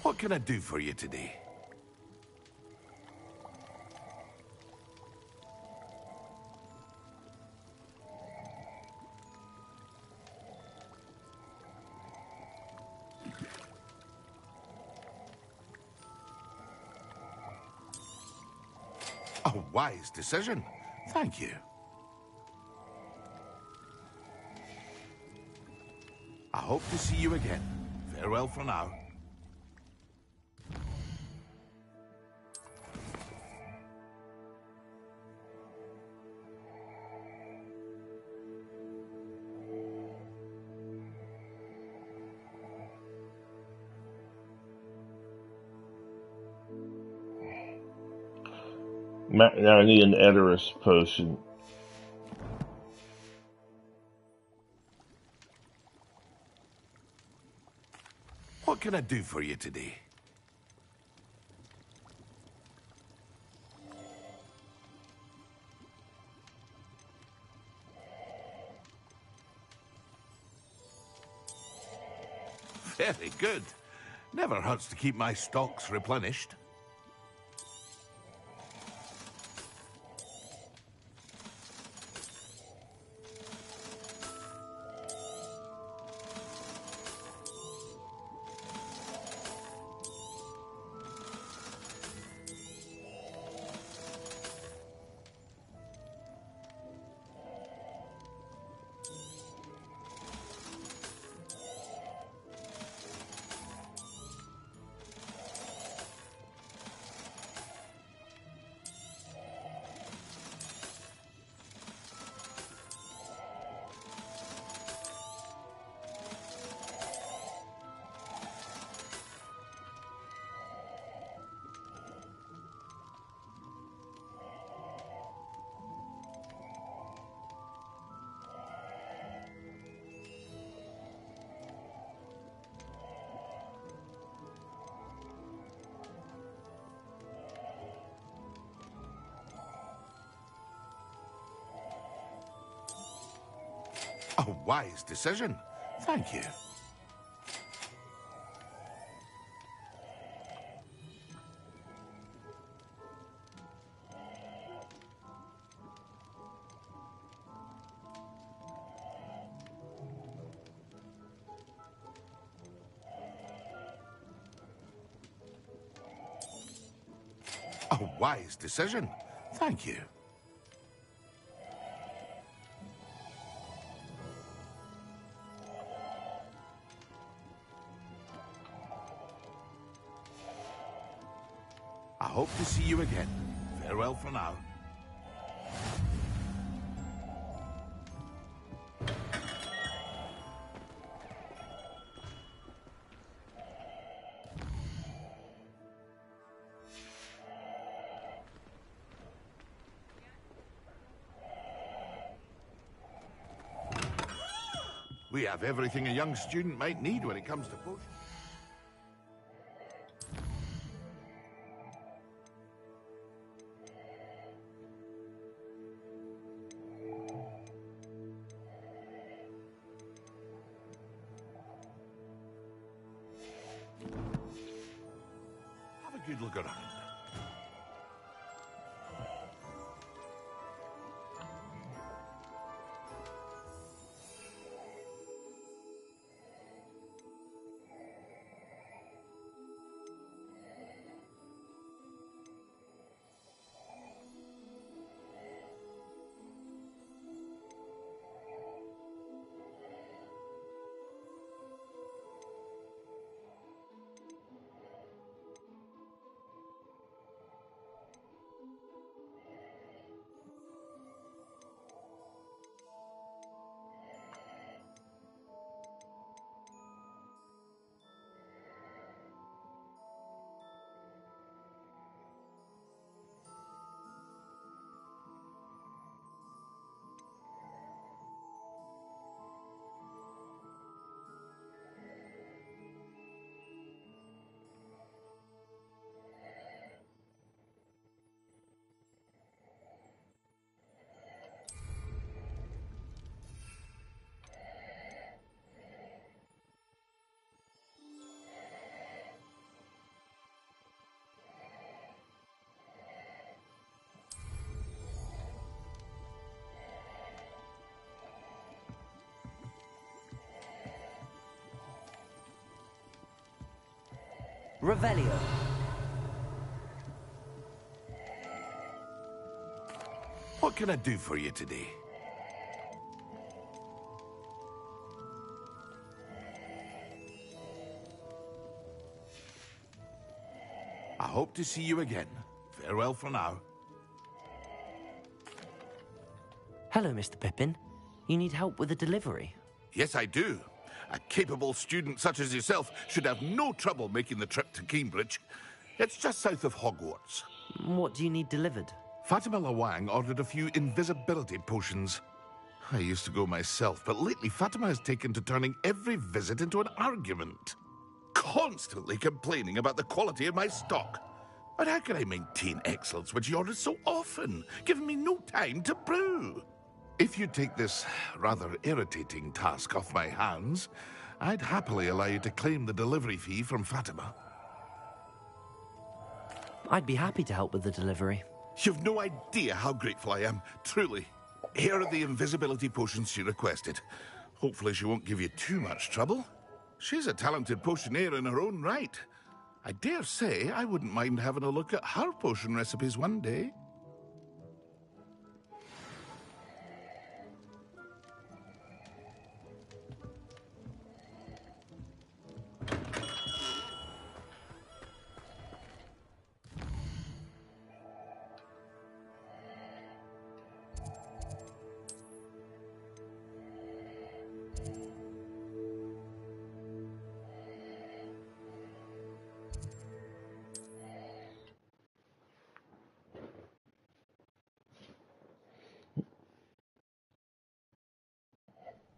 What can I do for you today? A wise decision. Thank you. I hope to see you again. Farewell for now. Now I need an Edoras potion. What can I do for you today? Very good. Never hurts to keep my stocks replenished. A wise decision. Thank you. A wise decision. Thank you. I hope to see you again. Farewell for now. We have everything a young student might need when it comes to potions. Have a good look around. Revelio. What can I do for you today? I hope to see you again. Farewell for now. Hello, Mr. Pippin. You need help with a delivery? Yes, I do. A capable student such as yourself should have no trouble making the trip to Cambridge. It's just south of Hogwarts. What do you need delivered? Fatima Lawang ordered a few invisibility potions. I used to go myself, but lately Fatima has taken to turning every visit into an argument. Constantly complaining about the quality of my stock. But how can I maintain excellence when she orders so often, giving me no time to brew? If you take this rather irritating task off my hands, I'd happily allow you to claim the delivery fee from Fatima. I'd be happy to help with the delivery. You've no idea how grateful I am, truly. Here are the invisibility potions she requested. Hopefully she won't give you too much trouble. She's a talented potioneer in her own right. I dare say I wouldn't mind having a look at her potion recipes one day.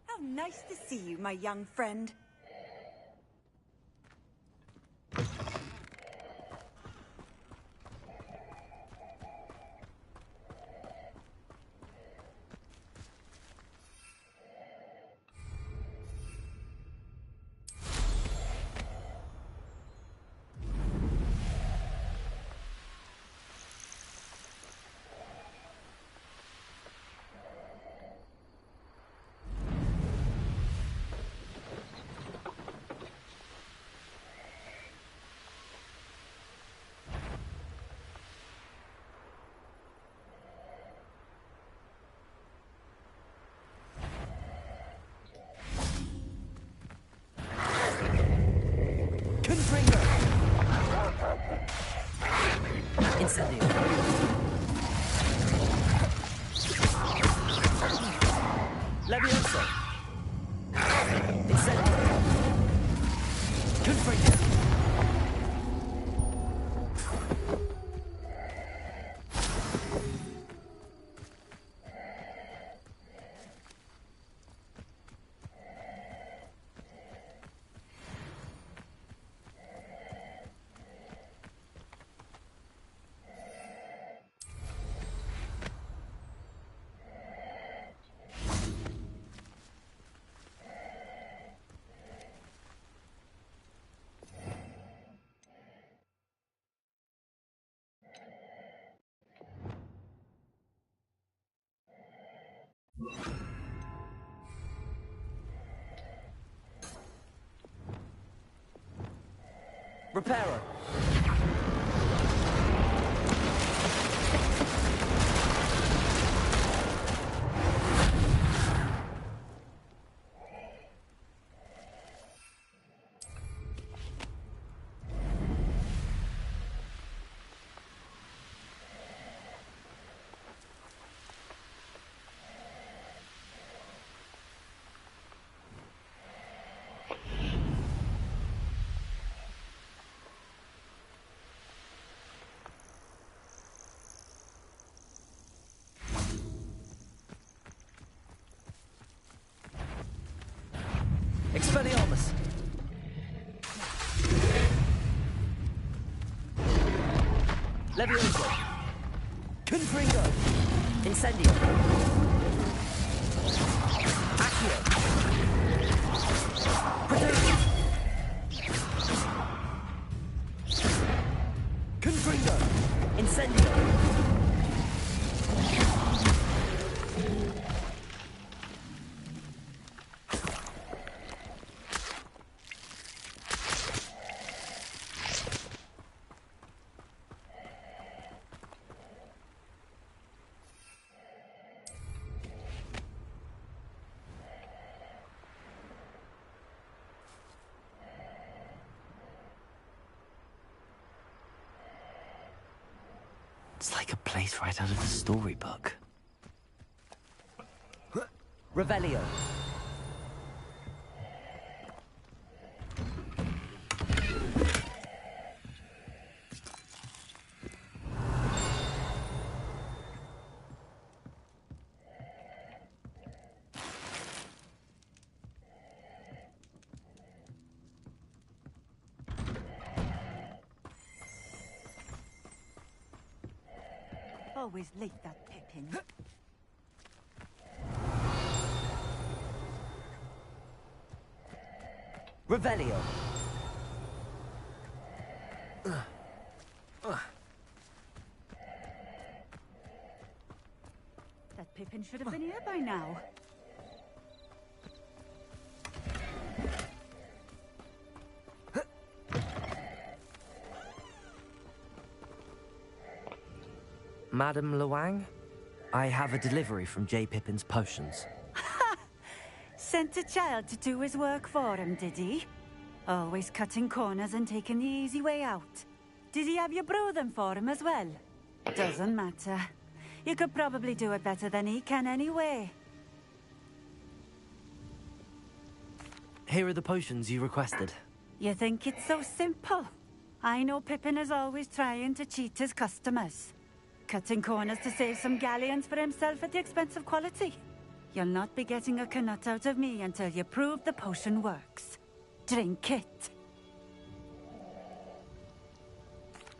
How nice to see you, my young friend. Incendio. Levioso. Incendio. Confringo. Reparo. Expelliarmus. Levioso. Confringo. Incendio. Accio. Protego. Confringo. Incendio. It's like a place right out of a storybook. Revelio. Always late, that Pippin. Revelio. That Pippin should have been here by now. Madam Luang, I have a delivery from J. Pippin's potions. Sent a child to do his work for him, did he? Always cutting corners and taking the easy way out. Did he have you brew them for him as well? Doesn't matter. You could probably do it better than he can anyway. Here are the potions you requested. You think it's so simple? I know Pippin is always trying to cheat his customers. Cutting corners to save some galleons for himself at the expense of quality. You'll not be getting a canut out of me until you prove the potion works. Drink it.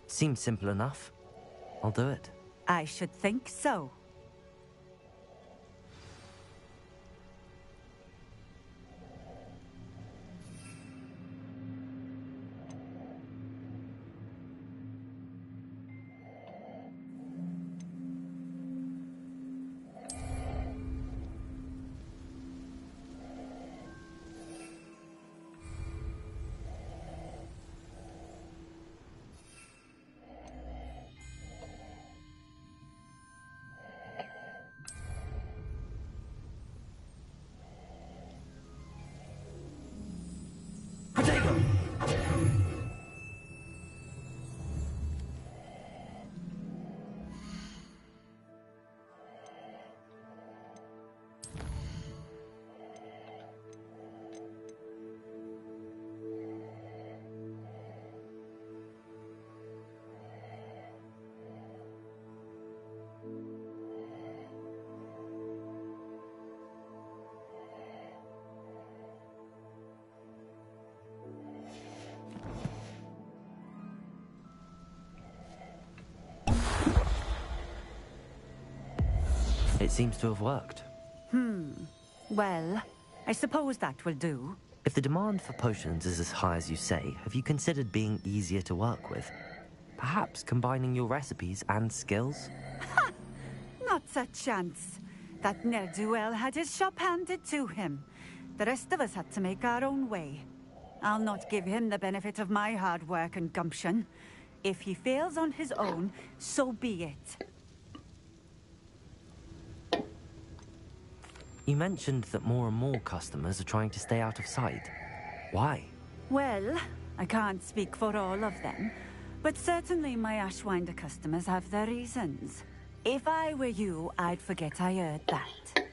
Seems simple enough. I'll do it. I should think so. It seems to have worked. Well, I suppose that will do. If the demand for potions is as high as you say, have you considered being easier to work with? Perhaps combining your recipes and skills? Not a chance. That ne'er-do-well had his shop handed to him. The rest of us had to make our own way. I'll not give him the benefit of my hard work and gumption. If he fails on his own, so be it. You mentioned that more and more customers are trying to stay out of sight. Why? Well, I can't speak for all of them, but certainly my Ashwinder customers have their reasons. If I were you, I'd forget I heard that.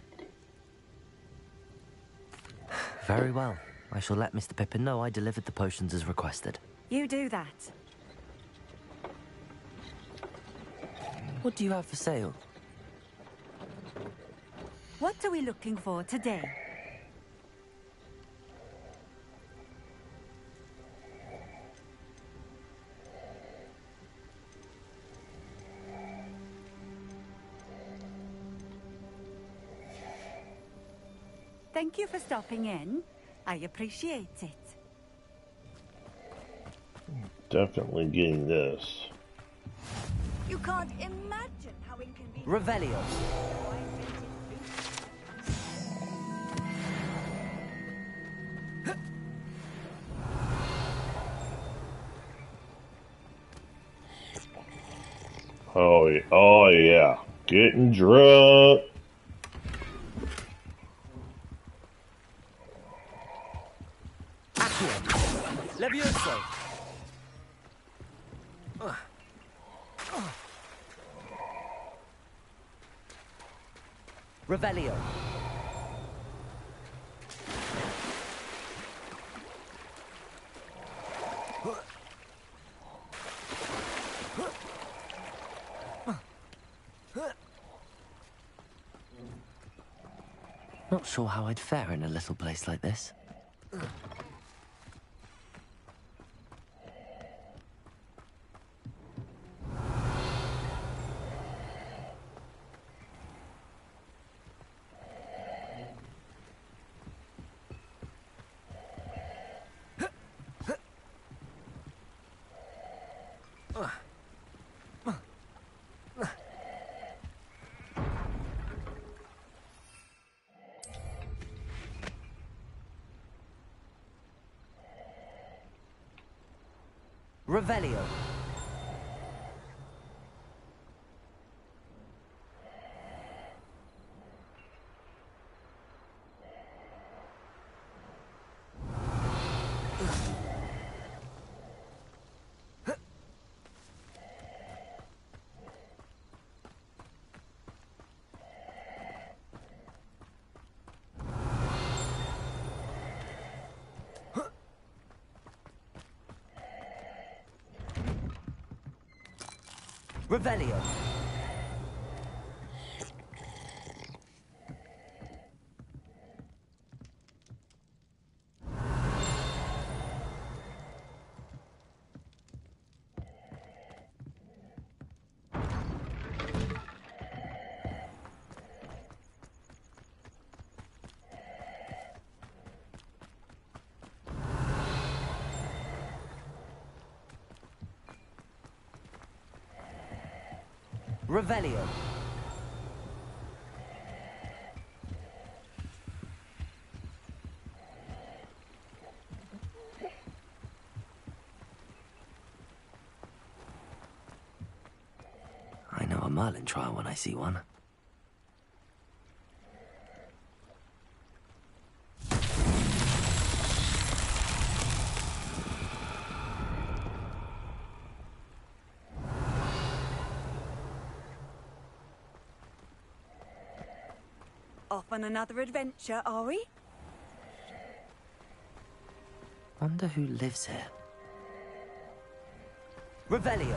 Very well. I shall let Mr. Pippin know I delivered the potions as requested. You do that. What do you have for sale? What are we looking for today? Thank you for stopping in. I appreciate it. Definitely getting this. You can't imagine how inconvenient... Revelio. Oh yeah, getting drunk. Levioso. Revelio. Not sure how I'd fare in a little place like this. Revelio. Revelio. Revelio. I know a Merlin trial when I see one. Off on another adventure, are we? Wonder who lives here. Revelio.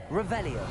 Revelio.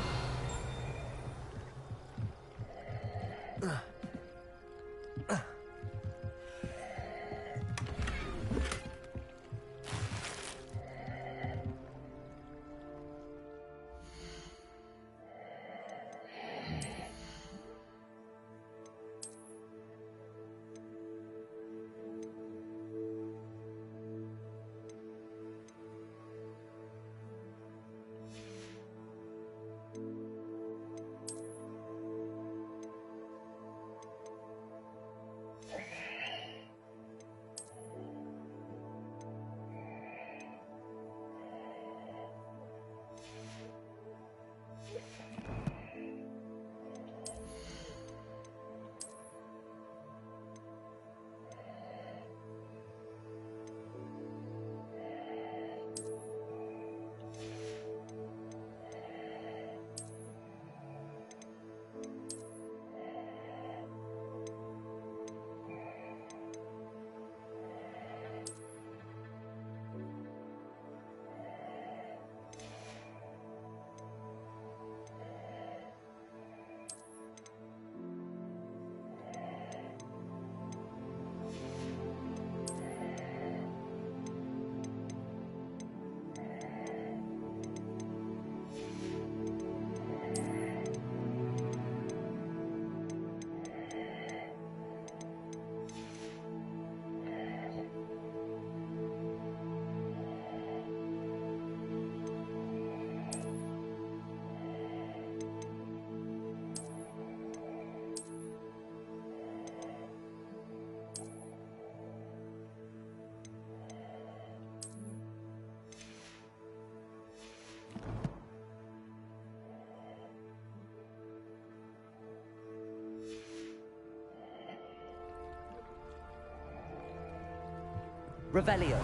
Revelio.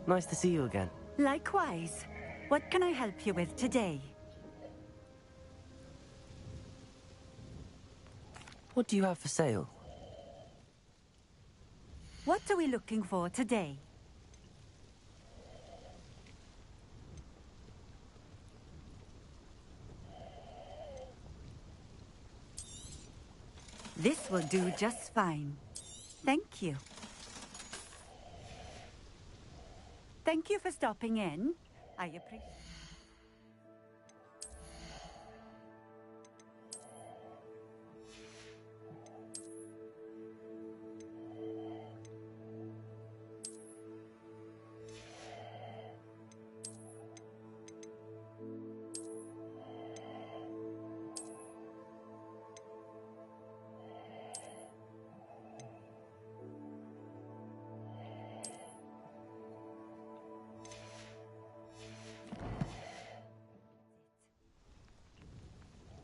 Nice to see you again. Likewise. What can I help you with today? What do you have for sale? What are we looking for today? This will do just fine. Thank you. Thank you for stopping in. I appreciate.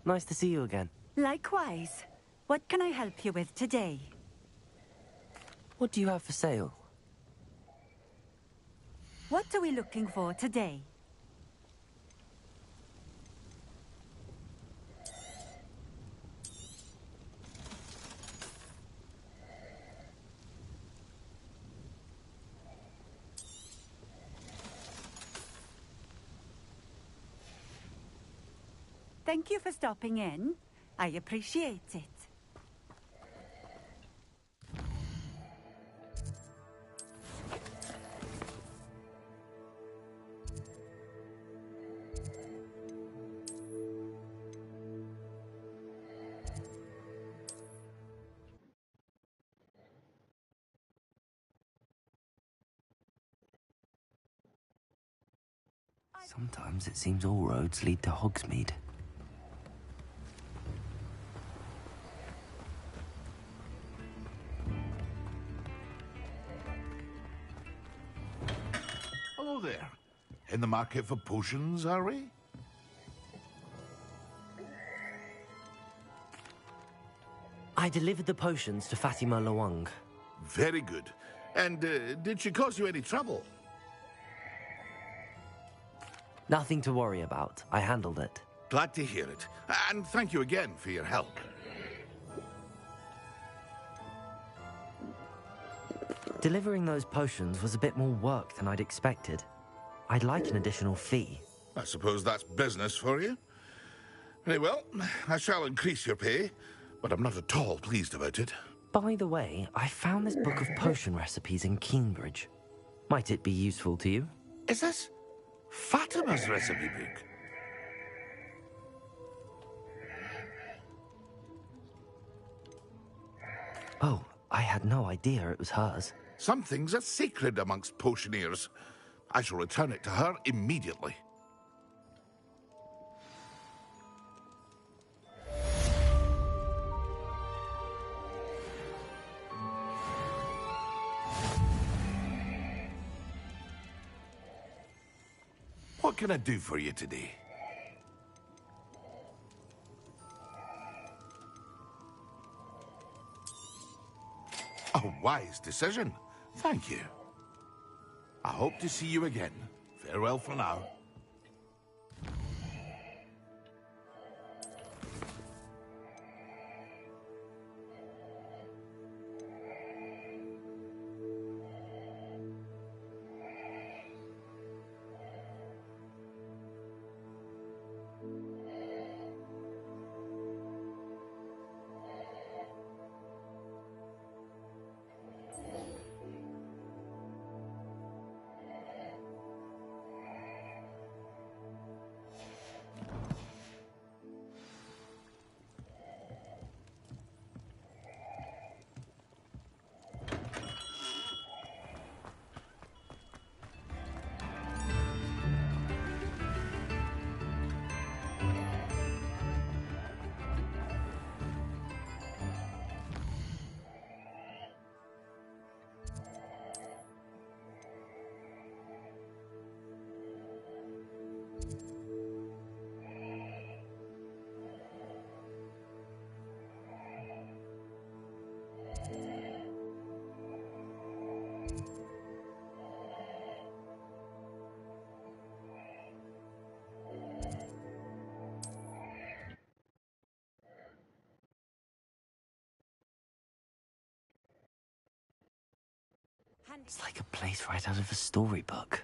Nice to see you again. Likewise. What can I help you with today? What do you have for sale? What are we looking for today? Thank you for stopping in. I appreciate it. Sometimes it seems all roads lead to Hogsmeade. Hello there. In the market for potions, are we? I delivered the potions to Fatima Lawang. Very good. And did she cause you any trouble? Nothing to worry about. I handled it. Glad to hear it. And thank you again for your help. Delivering those potions was a bit more work than I'd expected. I'd like an additional fee. I suppose that's business for you. Very well, I shall increase your pay, but I'm not at all pleased about it. By the way, I found this book of potion recipes in Cambridge. Might it be useful to you? Is this Fatima's recipe book? Oh, I had no idea it was hers. Some things are sacred amongst potioneers. I shall return it to her immediately. What can I do for you today? A wise decision. Thank you. I hope to see you again. Farewell for now. It's like a place right out of a storybook.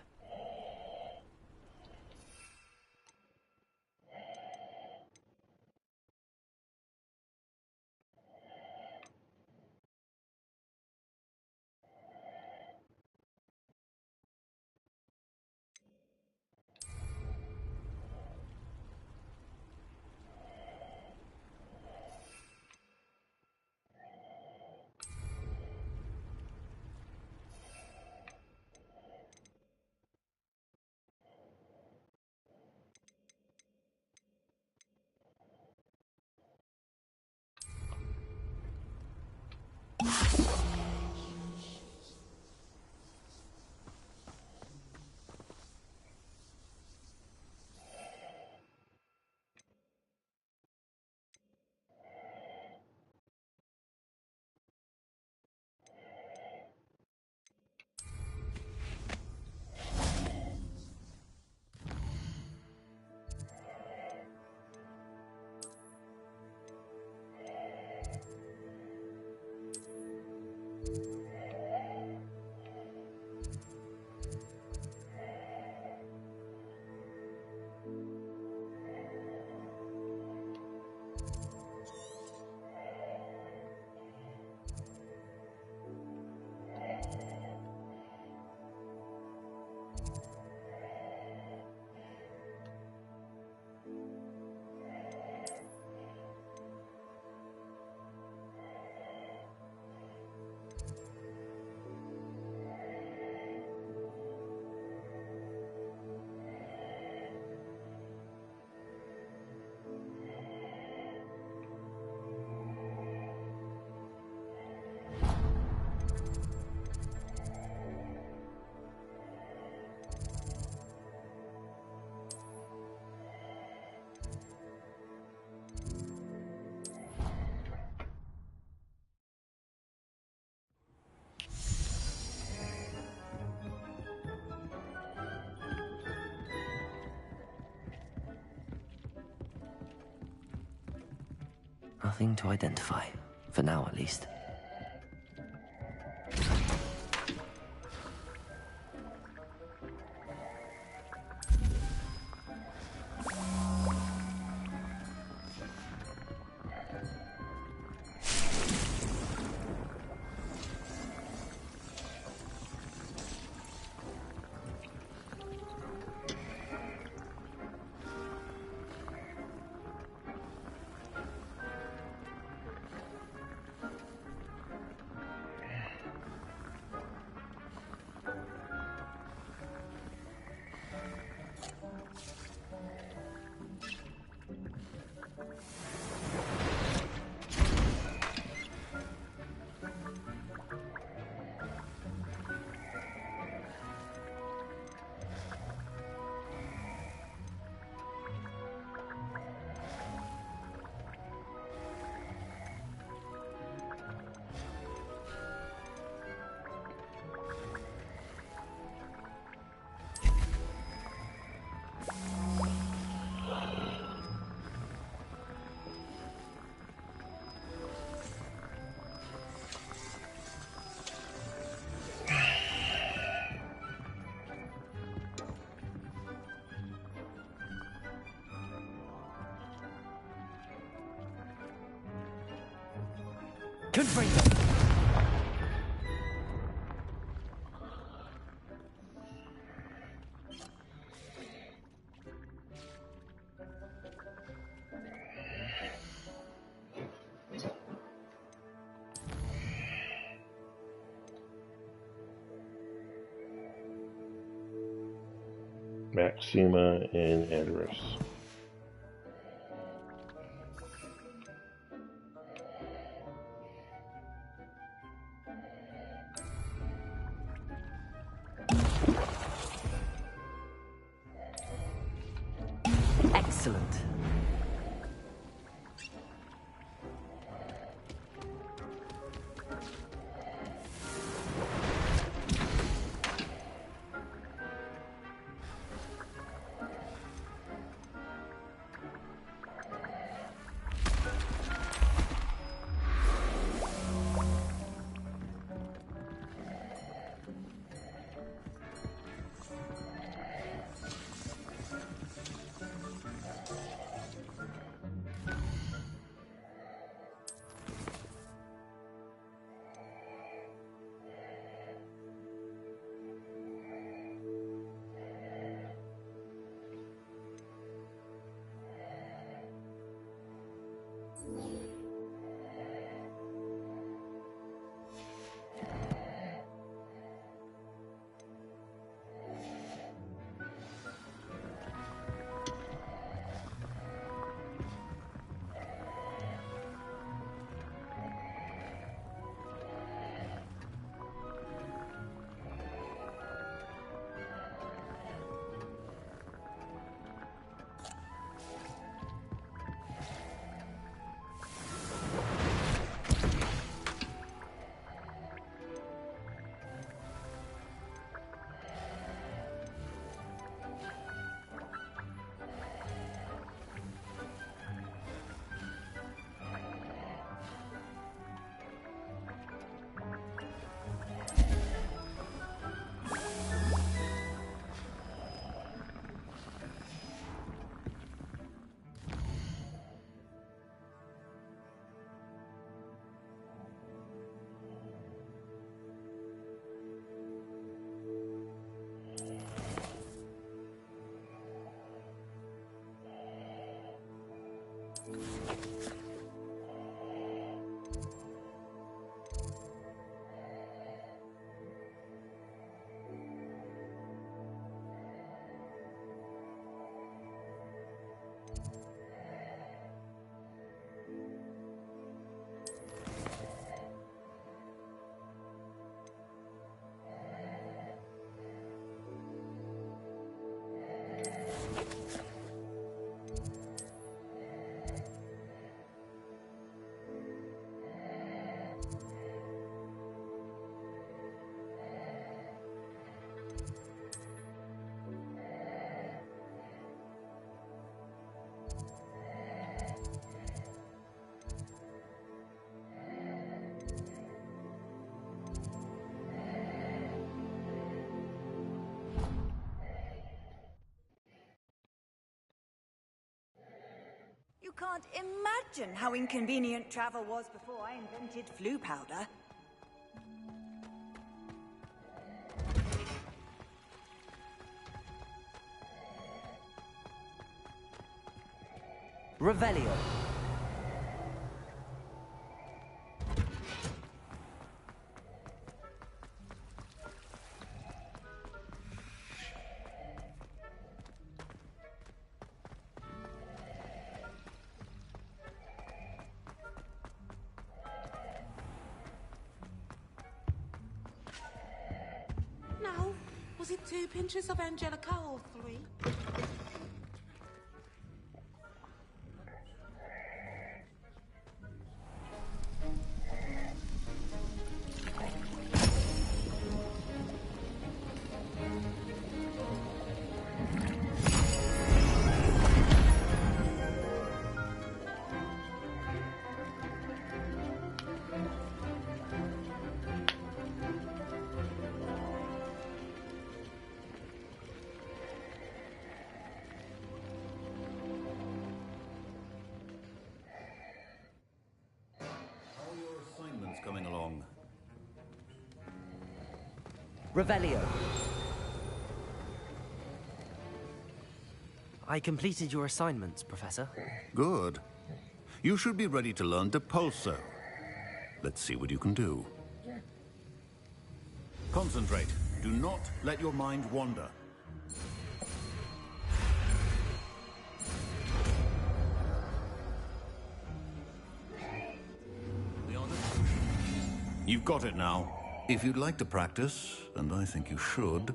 Nothing to identify, for now at least. Confringo! Maxima and Edris. Excellent. You can't imagine how inconvenient travel was before I invented flu powder. Revelio. No. Was it 2 pinches of Angelica or 3? Coming along. Revelio. I completed your assignments, Professor. Good. You should be ready to learn Depulso. Let's see what you can do. Concentrate. Do not let your mind wander. You've got it now. If you'd like to practice, and I think you should,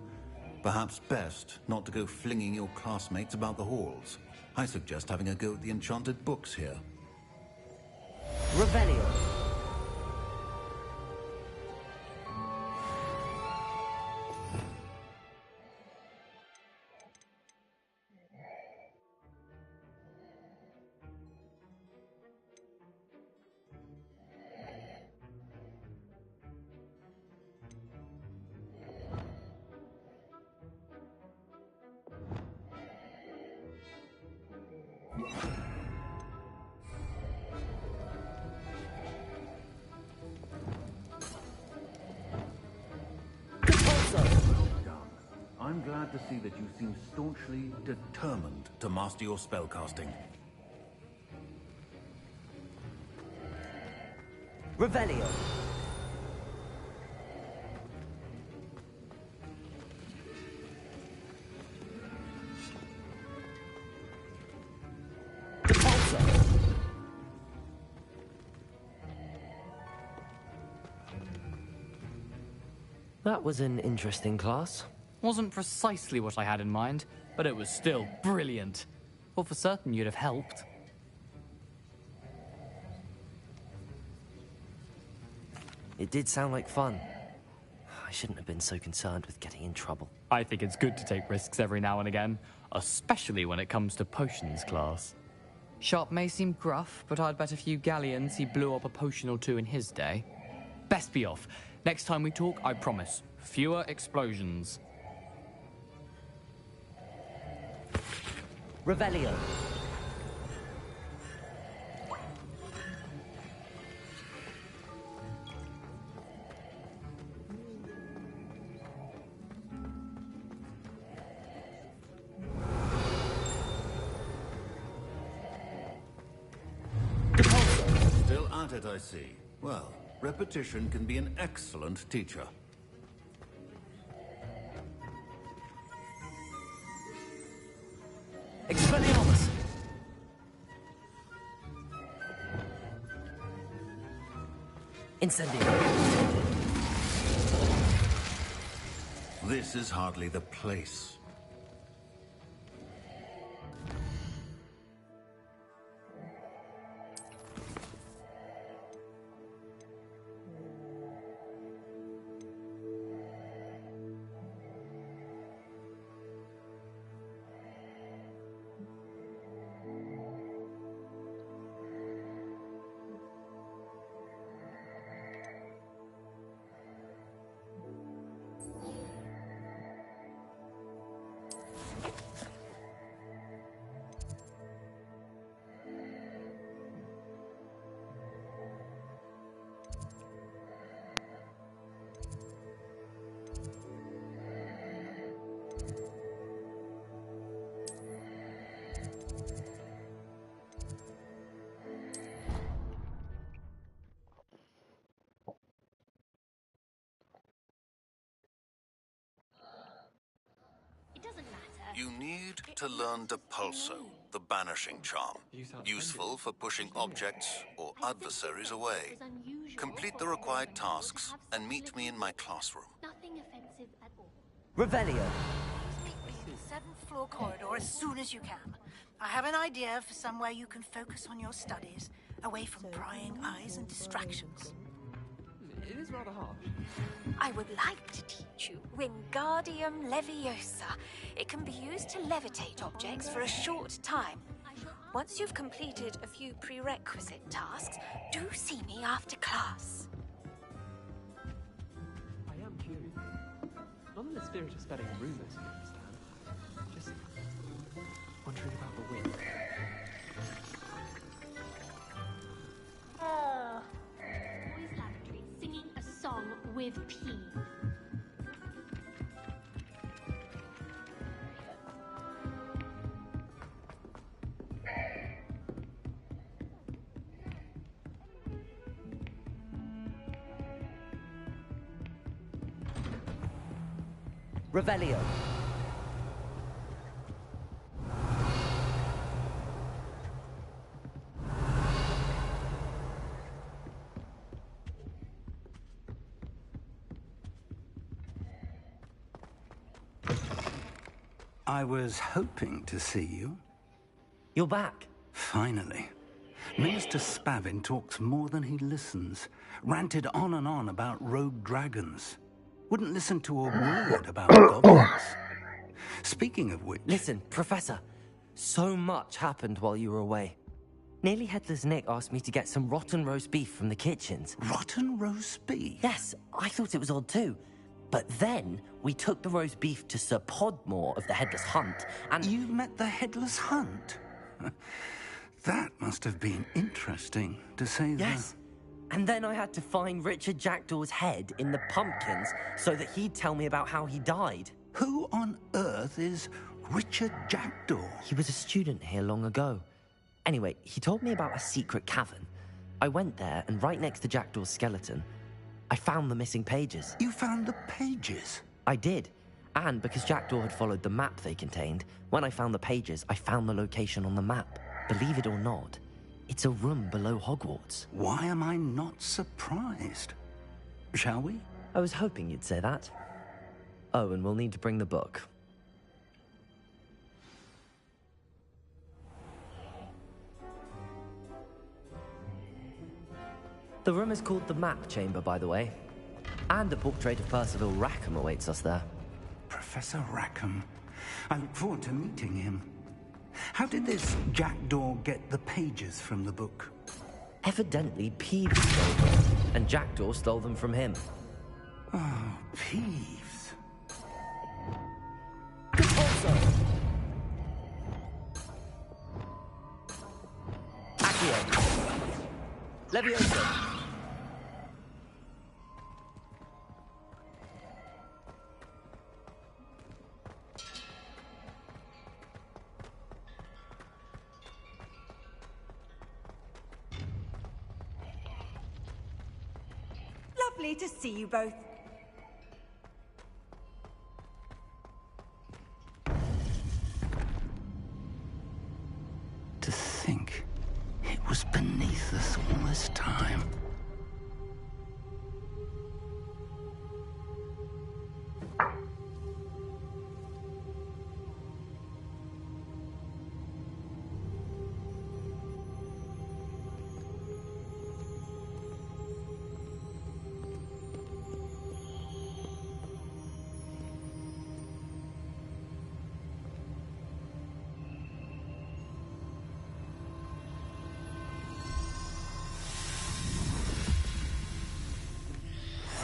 perhaps best not to go flinging your classmates about the halls. I suggest having a go at the enchanted books here. Revelio. I'm glad to see that you seem staunchly determined to master your spellcasting. Revelio. That was an interesting class. Wasn't precisely what I had in mind, but it was still brilliant. Well, for certain you'd have helped. It did sound like fun. I shouldn't have been so concerned with getting in trouble. I think it's good to take risks every now and again, especially when it comes to potions class. Sharp may seem gruff, but I'd bet a few galleons he blew up a potion or two in his day. Best be off. Next time we talk, I promise, fewer explosions. Revelio. Still at it, I see. Well, repetition can be an excellent teacher. Expelliarmus! Incendio. This is hardly the place. You need to learn Depulso, the banishing charm. Useful for pushing objects or adversaries away. Complete the required tasks and meet me in my classroom. Nothing offensive at all. Revelio. Meet me in the 7th floor corridor as soon as you can. I have an idea for somewhere you can focus on your studies, away from prying eyes and distractions. It is rather harsh. I would like to teach you Wingardium Leviosa. It can be used to levitate objects for a short time. Once you've completed a few prerequisite tasks, do see me after class. I am curious. Not in the spirit of spreading rumors, you understand. Just wondering about the wind. Boys' lavatory singing a song with P. Revelio. I was hoping to see you. You're back. Finally. Minister Spavin talks more than he listens. Ranted on and on about rogue dragons. Wouldn't listen to a word about goblins. Speaking of which... Listen, Professor. So much happened while you were away. Nearly Headless Nick asked me to get some rotten roast beef from the kitchens. Rotten roast beef? Yes, I thought it was odd too. But then we took the roast beef to Sir Podmore of the Headless Hunt, and... You met the Headless Hunt? That must have been interesting, to say the... Yes. And then I had to find Richard Jackdaw's head in the pumpkins so that he'd tell me about how he died. Who on earth is Richard Jackdaw? He was a student here long ago. Anyway, he told me about a secret cavern. I went there, and right next to Jackdaw's skeleton, I found the missing pages. You found the pages? I did. And because Jackdaw had followed the map they contained, when I found the pages, I found the location on the map. Believe it or not, it's a room below Hogwarts. Why am I not surprised? Shall we? I was hoping you'd say that. Oh, and we'll need to bring the book. The room is called the Map Chamber, by the way. And a portrait of Percival Rackham awaits us there. Professor Rackham. I look forward to meeting him. How did this Jackdaw get the pages from the book? Evidently, Peeves stole them, and Jackdaw stole them from him. Oh, Peeves. Accio. Leviosa. Lovely to see you both. To think it was beneath us all this time.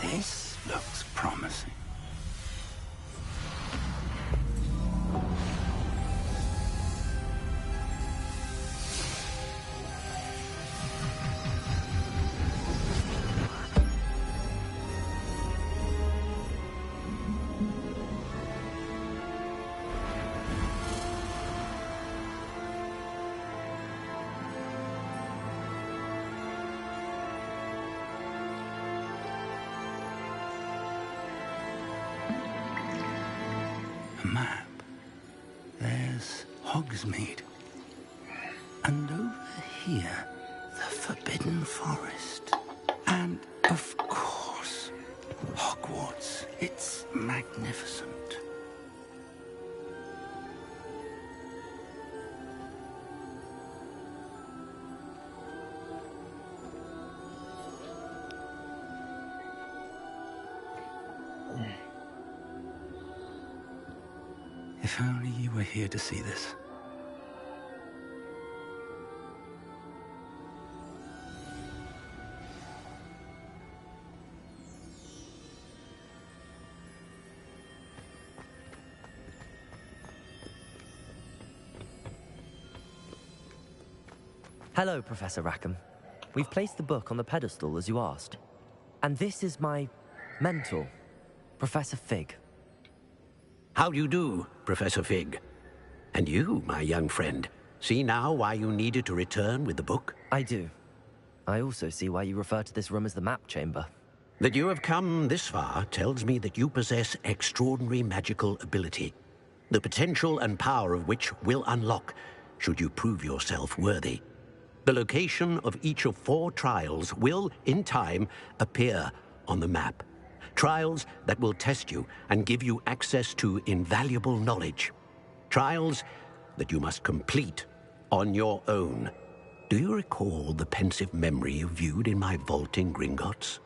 This looks promising. Map. There's Hogsmeade. And over here, the Forbidden Forest. And, of course, Hogwarts. It's magnificent. If only you were here to see this. Hello, Professor Rackham. We've placed the book on the pedestal, as you asked. And this is my mentor, Professor Fig. How do you do, Professor Fig? And you, my young friend, see now why you needed to return with the book? I do. I also see why you refer to this room as the Map Chamber. That you have come this far tells me that you possess extraordinary magical ability, the potential and power of which will unlock, should you prove yourself worthy. The location of each of 4 trials will, in time, appear on the map. Trials that will test you and give you access to invaluable knowledge. Trials that you must complete on your own. Do you recall the pensive memory you viewed in my vault in Gringotts?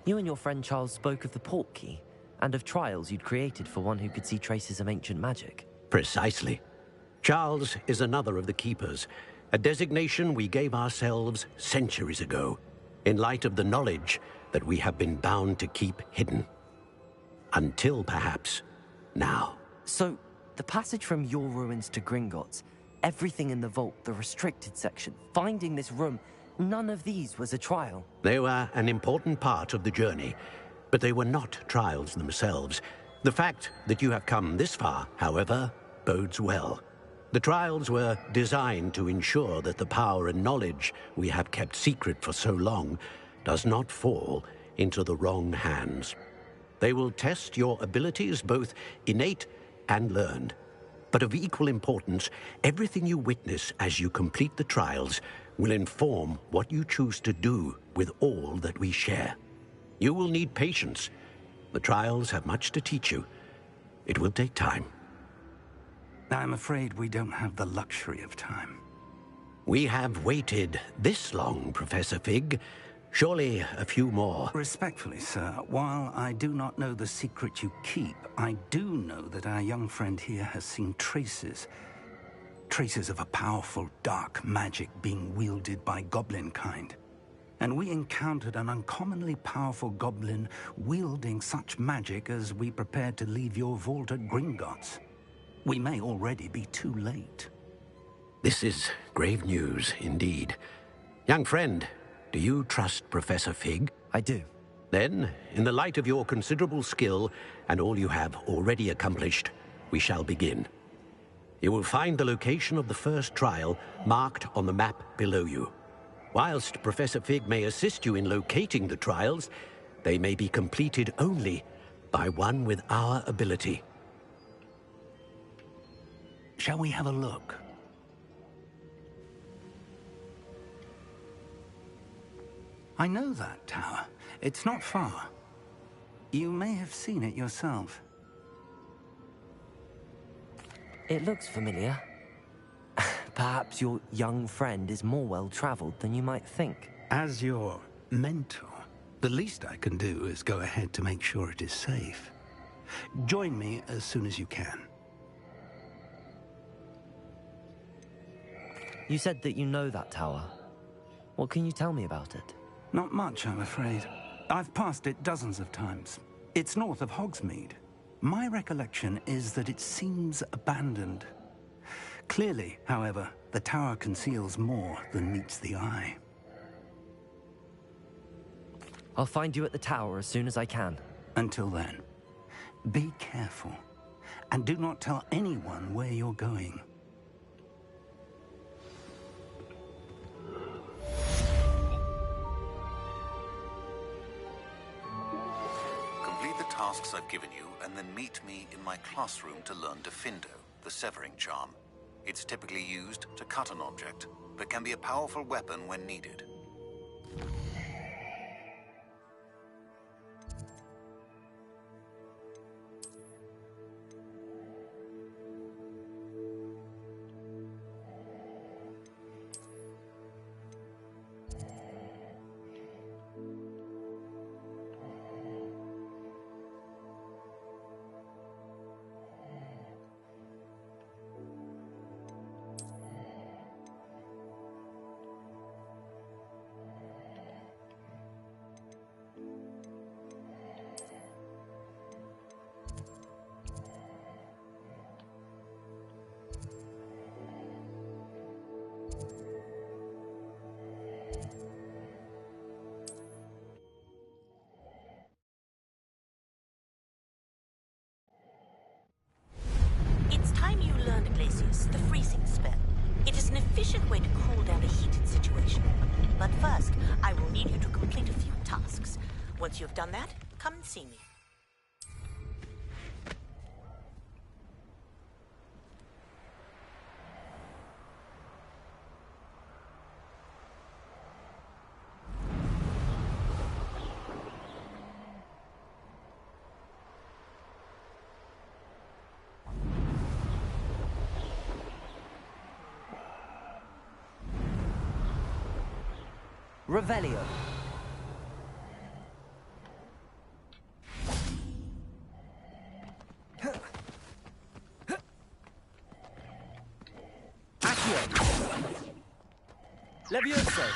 You and your friend Charles spoke of the Portkey and of trials you'd created for one who could see traces of ancient magic. Precisely. Charles is another of the Keepers, a designation we gave ourselves centuries ago, in light of the knowledge that we have been bound to keep hidden. Until, perhaps, now. So, the passage from your ruins to Gringotts, everything in the vault, the restricted section, finding this room, none of these was a trial. They were an important part of the journey, but they were not trials themselves. The fact that you have come this far, however, bodes well. The trials were designed to ensure that the power and knowledge we have kept secret for so long does not fall into the wrong hands. They will test your abilities, both innate and learned. But of equal importance, everything you witness as you complete the trials will inform what you choose to do with all that we share. You will need patience. The trials have much to teach you. It will take time. I'm afraid we don't have the luxury of time. We have waited this long, Professor Fig. Surely a few more. Respectfully, sir, while I do not know the secret you keep, I do know that our young friend here has seen traces of a powerful dark magic being wielded by goblin kind. And we encountered an uncommonly powerful goblin wielding such magic as we prepared to leave your vault at Gringotts. We may already be too late. This is grave news indeed. Young friend, do you trust Professor Fig? I do. Then, in the light of your considerable skill and all you have already accomplished, we shall begin. You will find the location of the first trial marked on the map below you. Whilst Professor Fig may assist you in locating the trials, they may be completed only by one with our ability. Shall we have a look? I know that tower. It's not far. You may have seen it yourself. It looks familiar. Perhaps your young friend is more well-traveled than you might think. As your mentor, the least I can do is go ahead to make sure it is safe. Join me as soon as you can. You said that you know that tower. What can you tell me about it? Not much, I'm afraid. I've passed it dozens of times. It's north of Hogsmeade. My recollection is that it seems abandoned. Clearly, however, the tower conceals more than meets the eye. I'll find you at the tower as soon as I can. Until then, be careful, and do not tell anyone where you're going. Complete the tasks I've given you, and then meet me in my classroom to learn Defindo, the severing charm. It's typically used to cut an object, but can be a powerful weapon when needed. It's time you learned Glacius, the freezing spell. It is an efficient way to cool down a heated situation. But first, I will need you to complete a few tasks. Once you've done that, come and see me. Revelio. Accio. Levioso.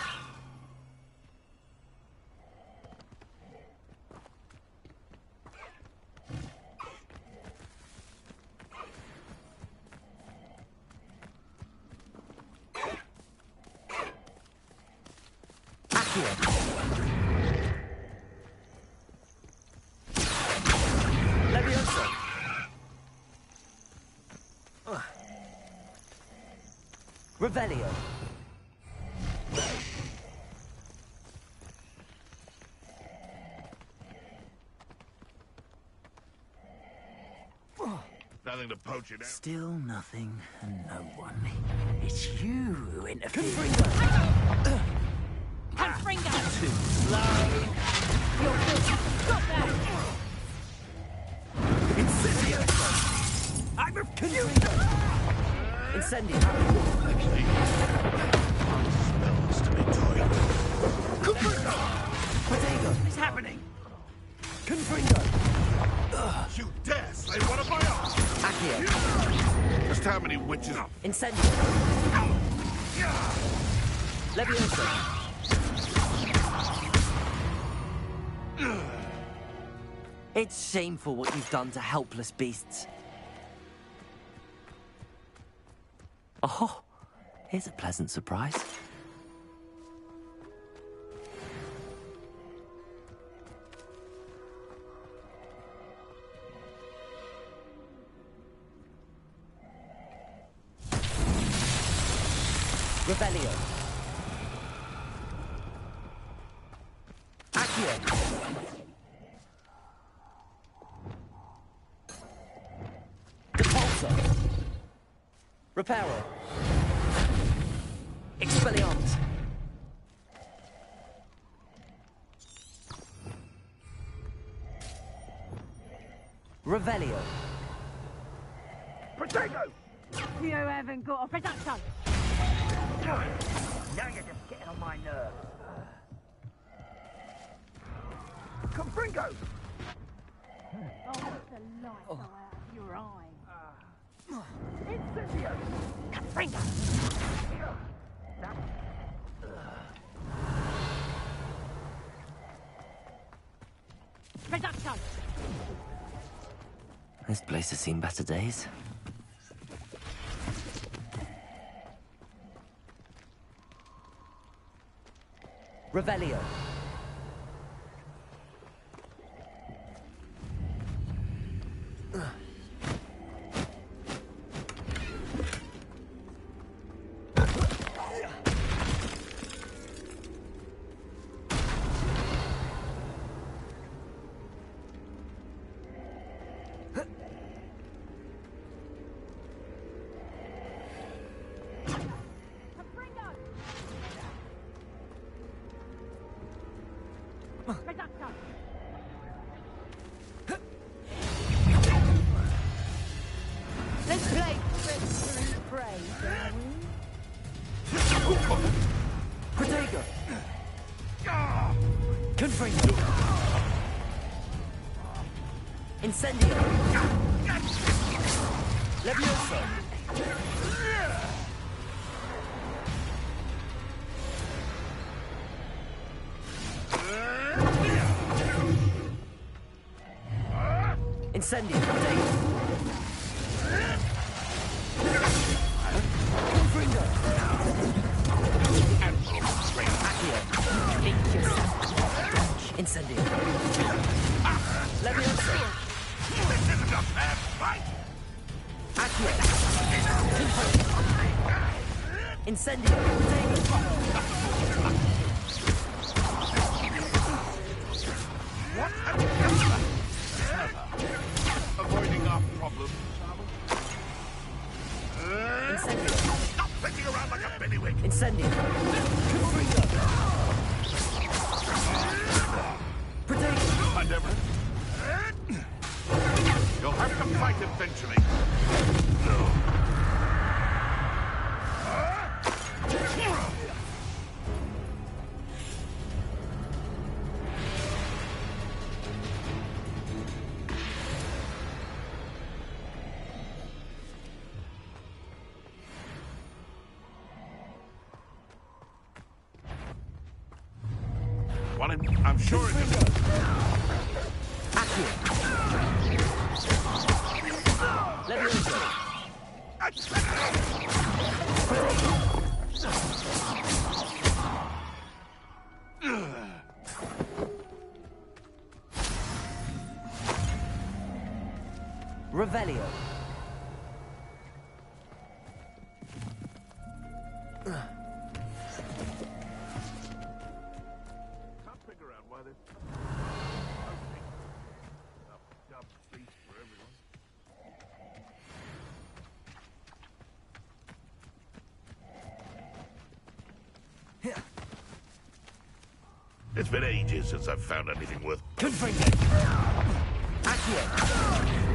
Levioso. Revelio. Nothing to poach it out. Still nothing and no one. It's you who interfered. Confringo! Too slow. You're good. Stop that! Incendio! I refuse! Incendio! Smells to be toyed. Potato! What's happening? Confringo! You dare slay one of my own! Accio! Just how many witches? Incendio! Leviosa! It's shameful what you've done to helpless beasts. Oh, here's a pleasant surprise. Revelio. Accio. Depulso. Reparo. Expelliarmus. Revelio. Potato! You haven't got a production. Now you're just getting on my nerves. Confringo! Oh, what's the light out of your eye? Incendio! Confringo! Production! This place has seen better days. Revelio. Production! Let's play Treachery Prey, shall we? Protego. Confringo. Incendio. Levioso. Incendio. Confringo. Accio. Incendio. Levioso. This isn't a fair fight! Accio. Incendio. Avoiding our problem. Incendio. Stop flicking around like a bellywig! Incendio. Confringo. Protego. I never... You'll have to fight eventually. Well, I'm sure it is. Accio. Levioso. Revelio. figure out why this dumb seats for everyone. It's been ages since I've found anything worth. Confringo! Accio!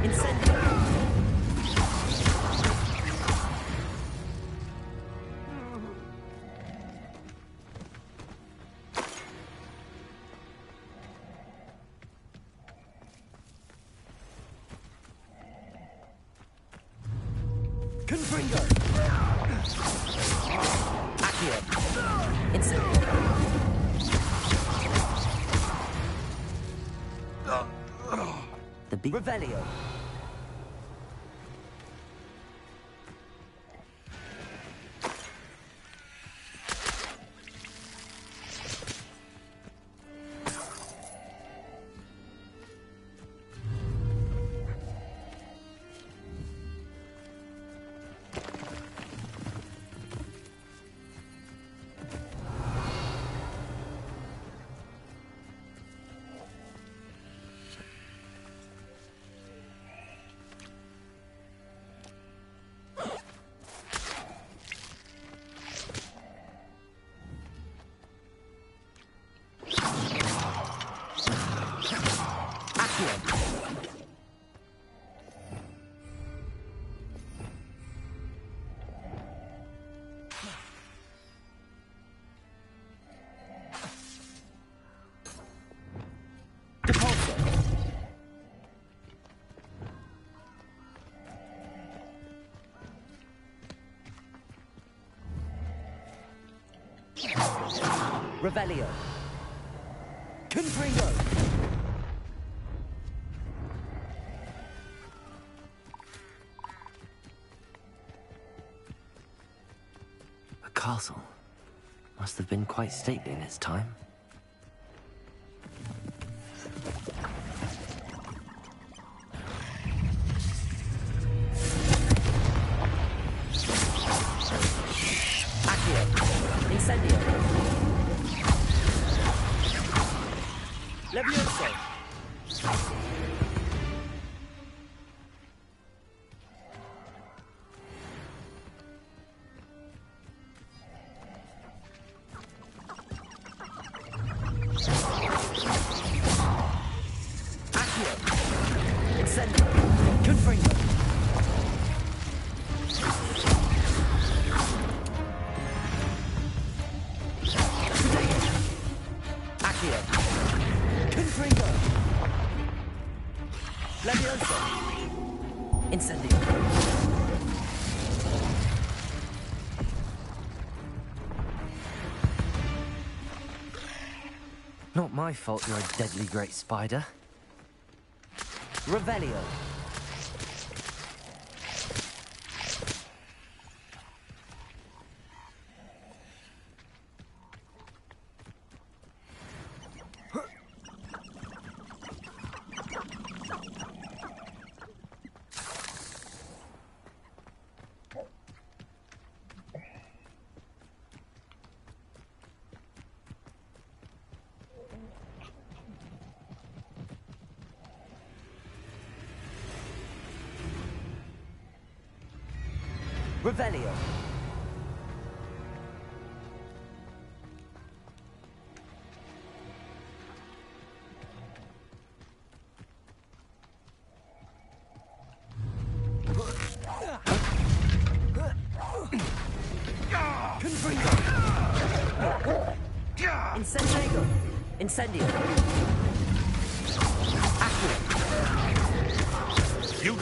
Incendio! Confringo! Accio! Incendio! The beat. Revelio. Revelio. Confringo. A castle. Must have been quite stately in its time. Accio. Incendio. Levioso! Accio! Incendio! Confringo! Accio! Confringo! Levioso! Incendio! Not my fault you're a deadly great spider. Revelio! Revelio. Confringo. Incendio. Incendio. Accio. You.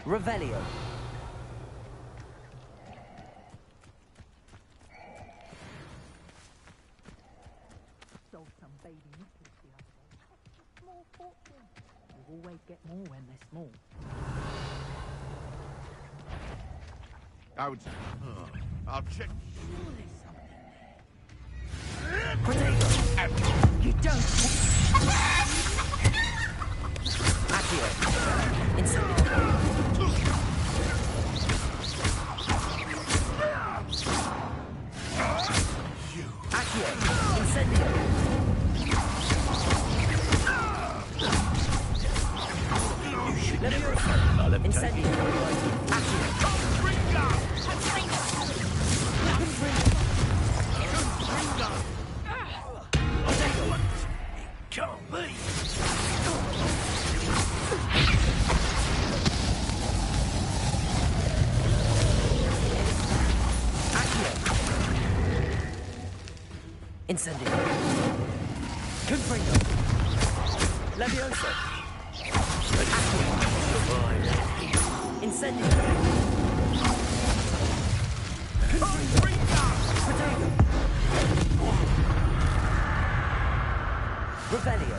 Revelio. Sold some baby nipples the other day. Cost a small fortune. You always get more when they're small. I would. I'll check. Sure there's something. You don't. Accio. Incendio. Accio. Incendio. Leviosa. Incendio. Accio. Can't be. Incendio. Confringo. Leviosa. Incendio. Confringo. Protego.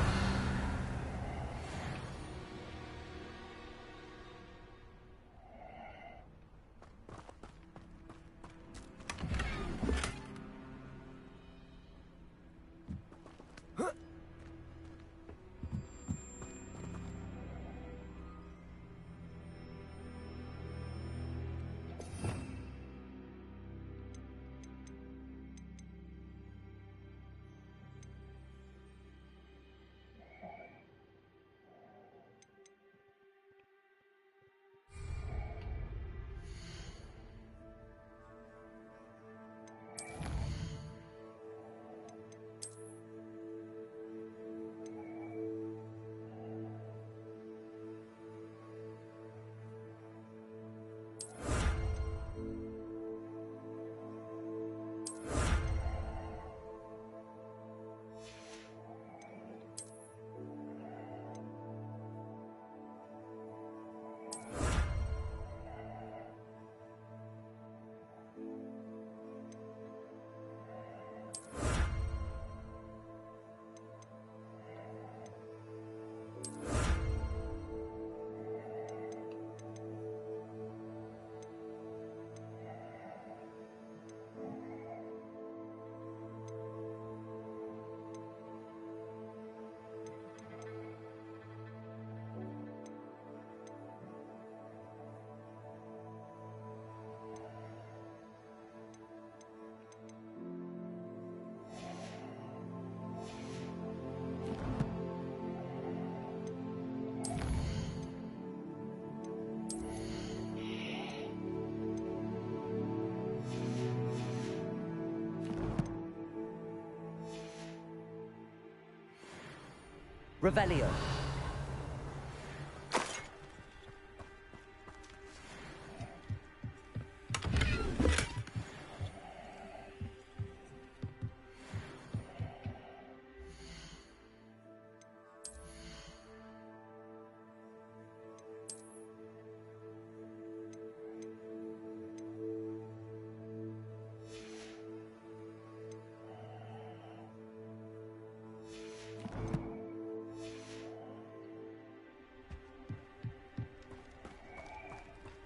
Revelio. Revelio.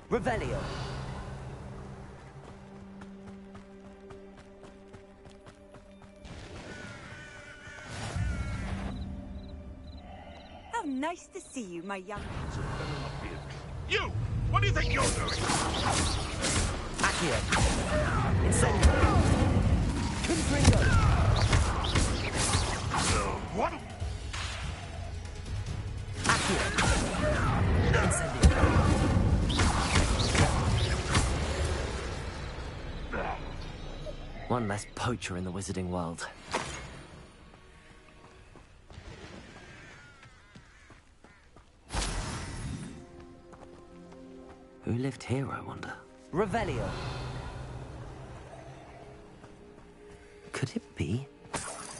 Revelio. How nice to see you, my young... You! What do you think you're doing? Accio. Incendio. Confringo. What? Accio. Incendio. One less poacher in the wizarding world. Who lived here, I wonder? Revelio. Could it be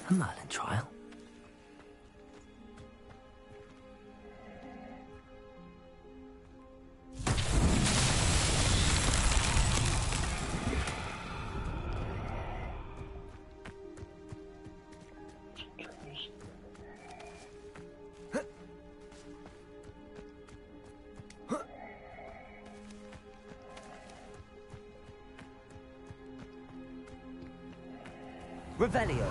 a Merlin trial? Revelio.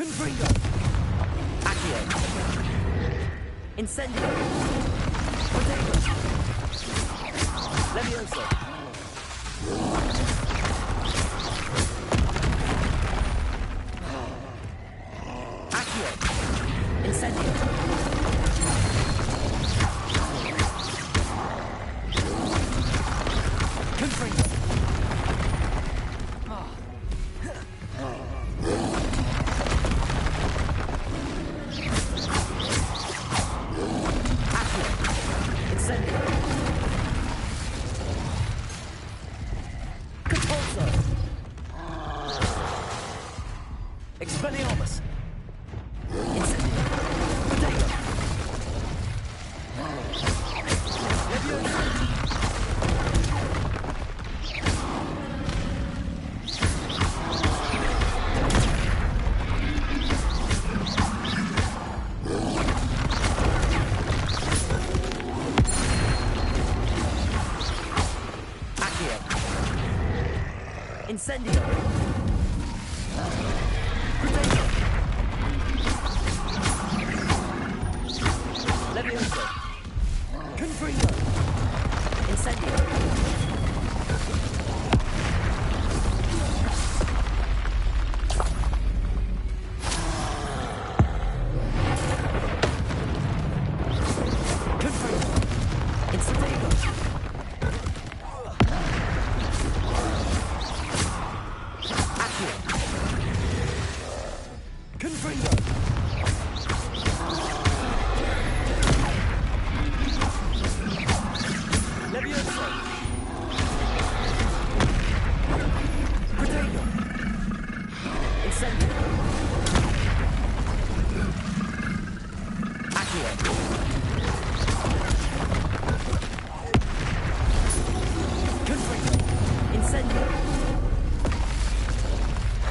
Confringo! Accio! Incendio! Potato! Levioso! Accio! Incendio! Confringo! Expelliarmus! Incendio! Potato! Levioso! Accio! Incendio! Potato! Levioso! Confringo! Incendio! Confringo! Incendio! Accio! Confringo! Levioso! Potato! Incendio! Accio! Confringo! Incendio!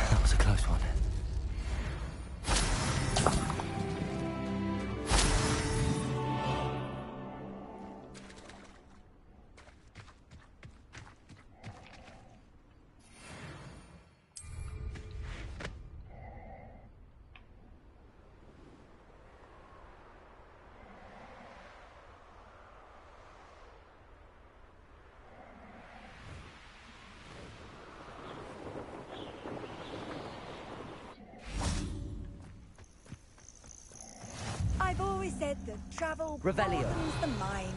That was a close one. I've always said that travel Revelio. broadens the mind.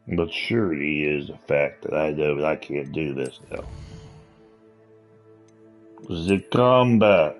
But surety is a fact that I know that I can't do this now. The combat.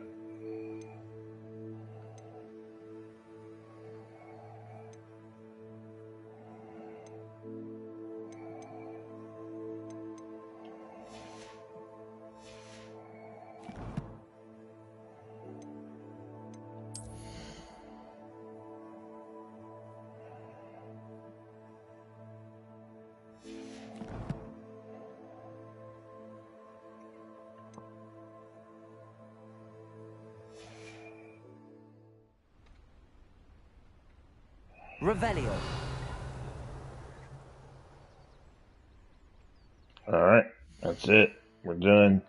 Revelio. Alright, that's it. We're done.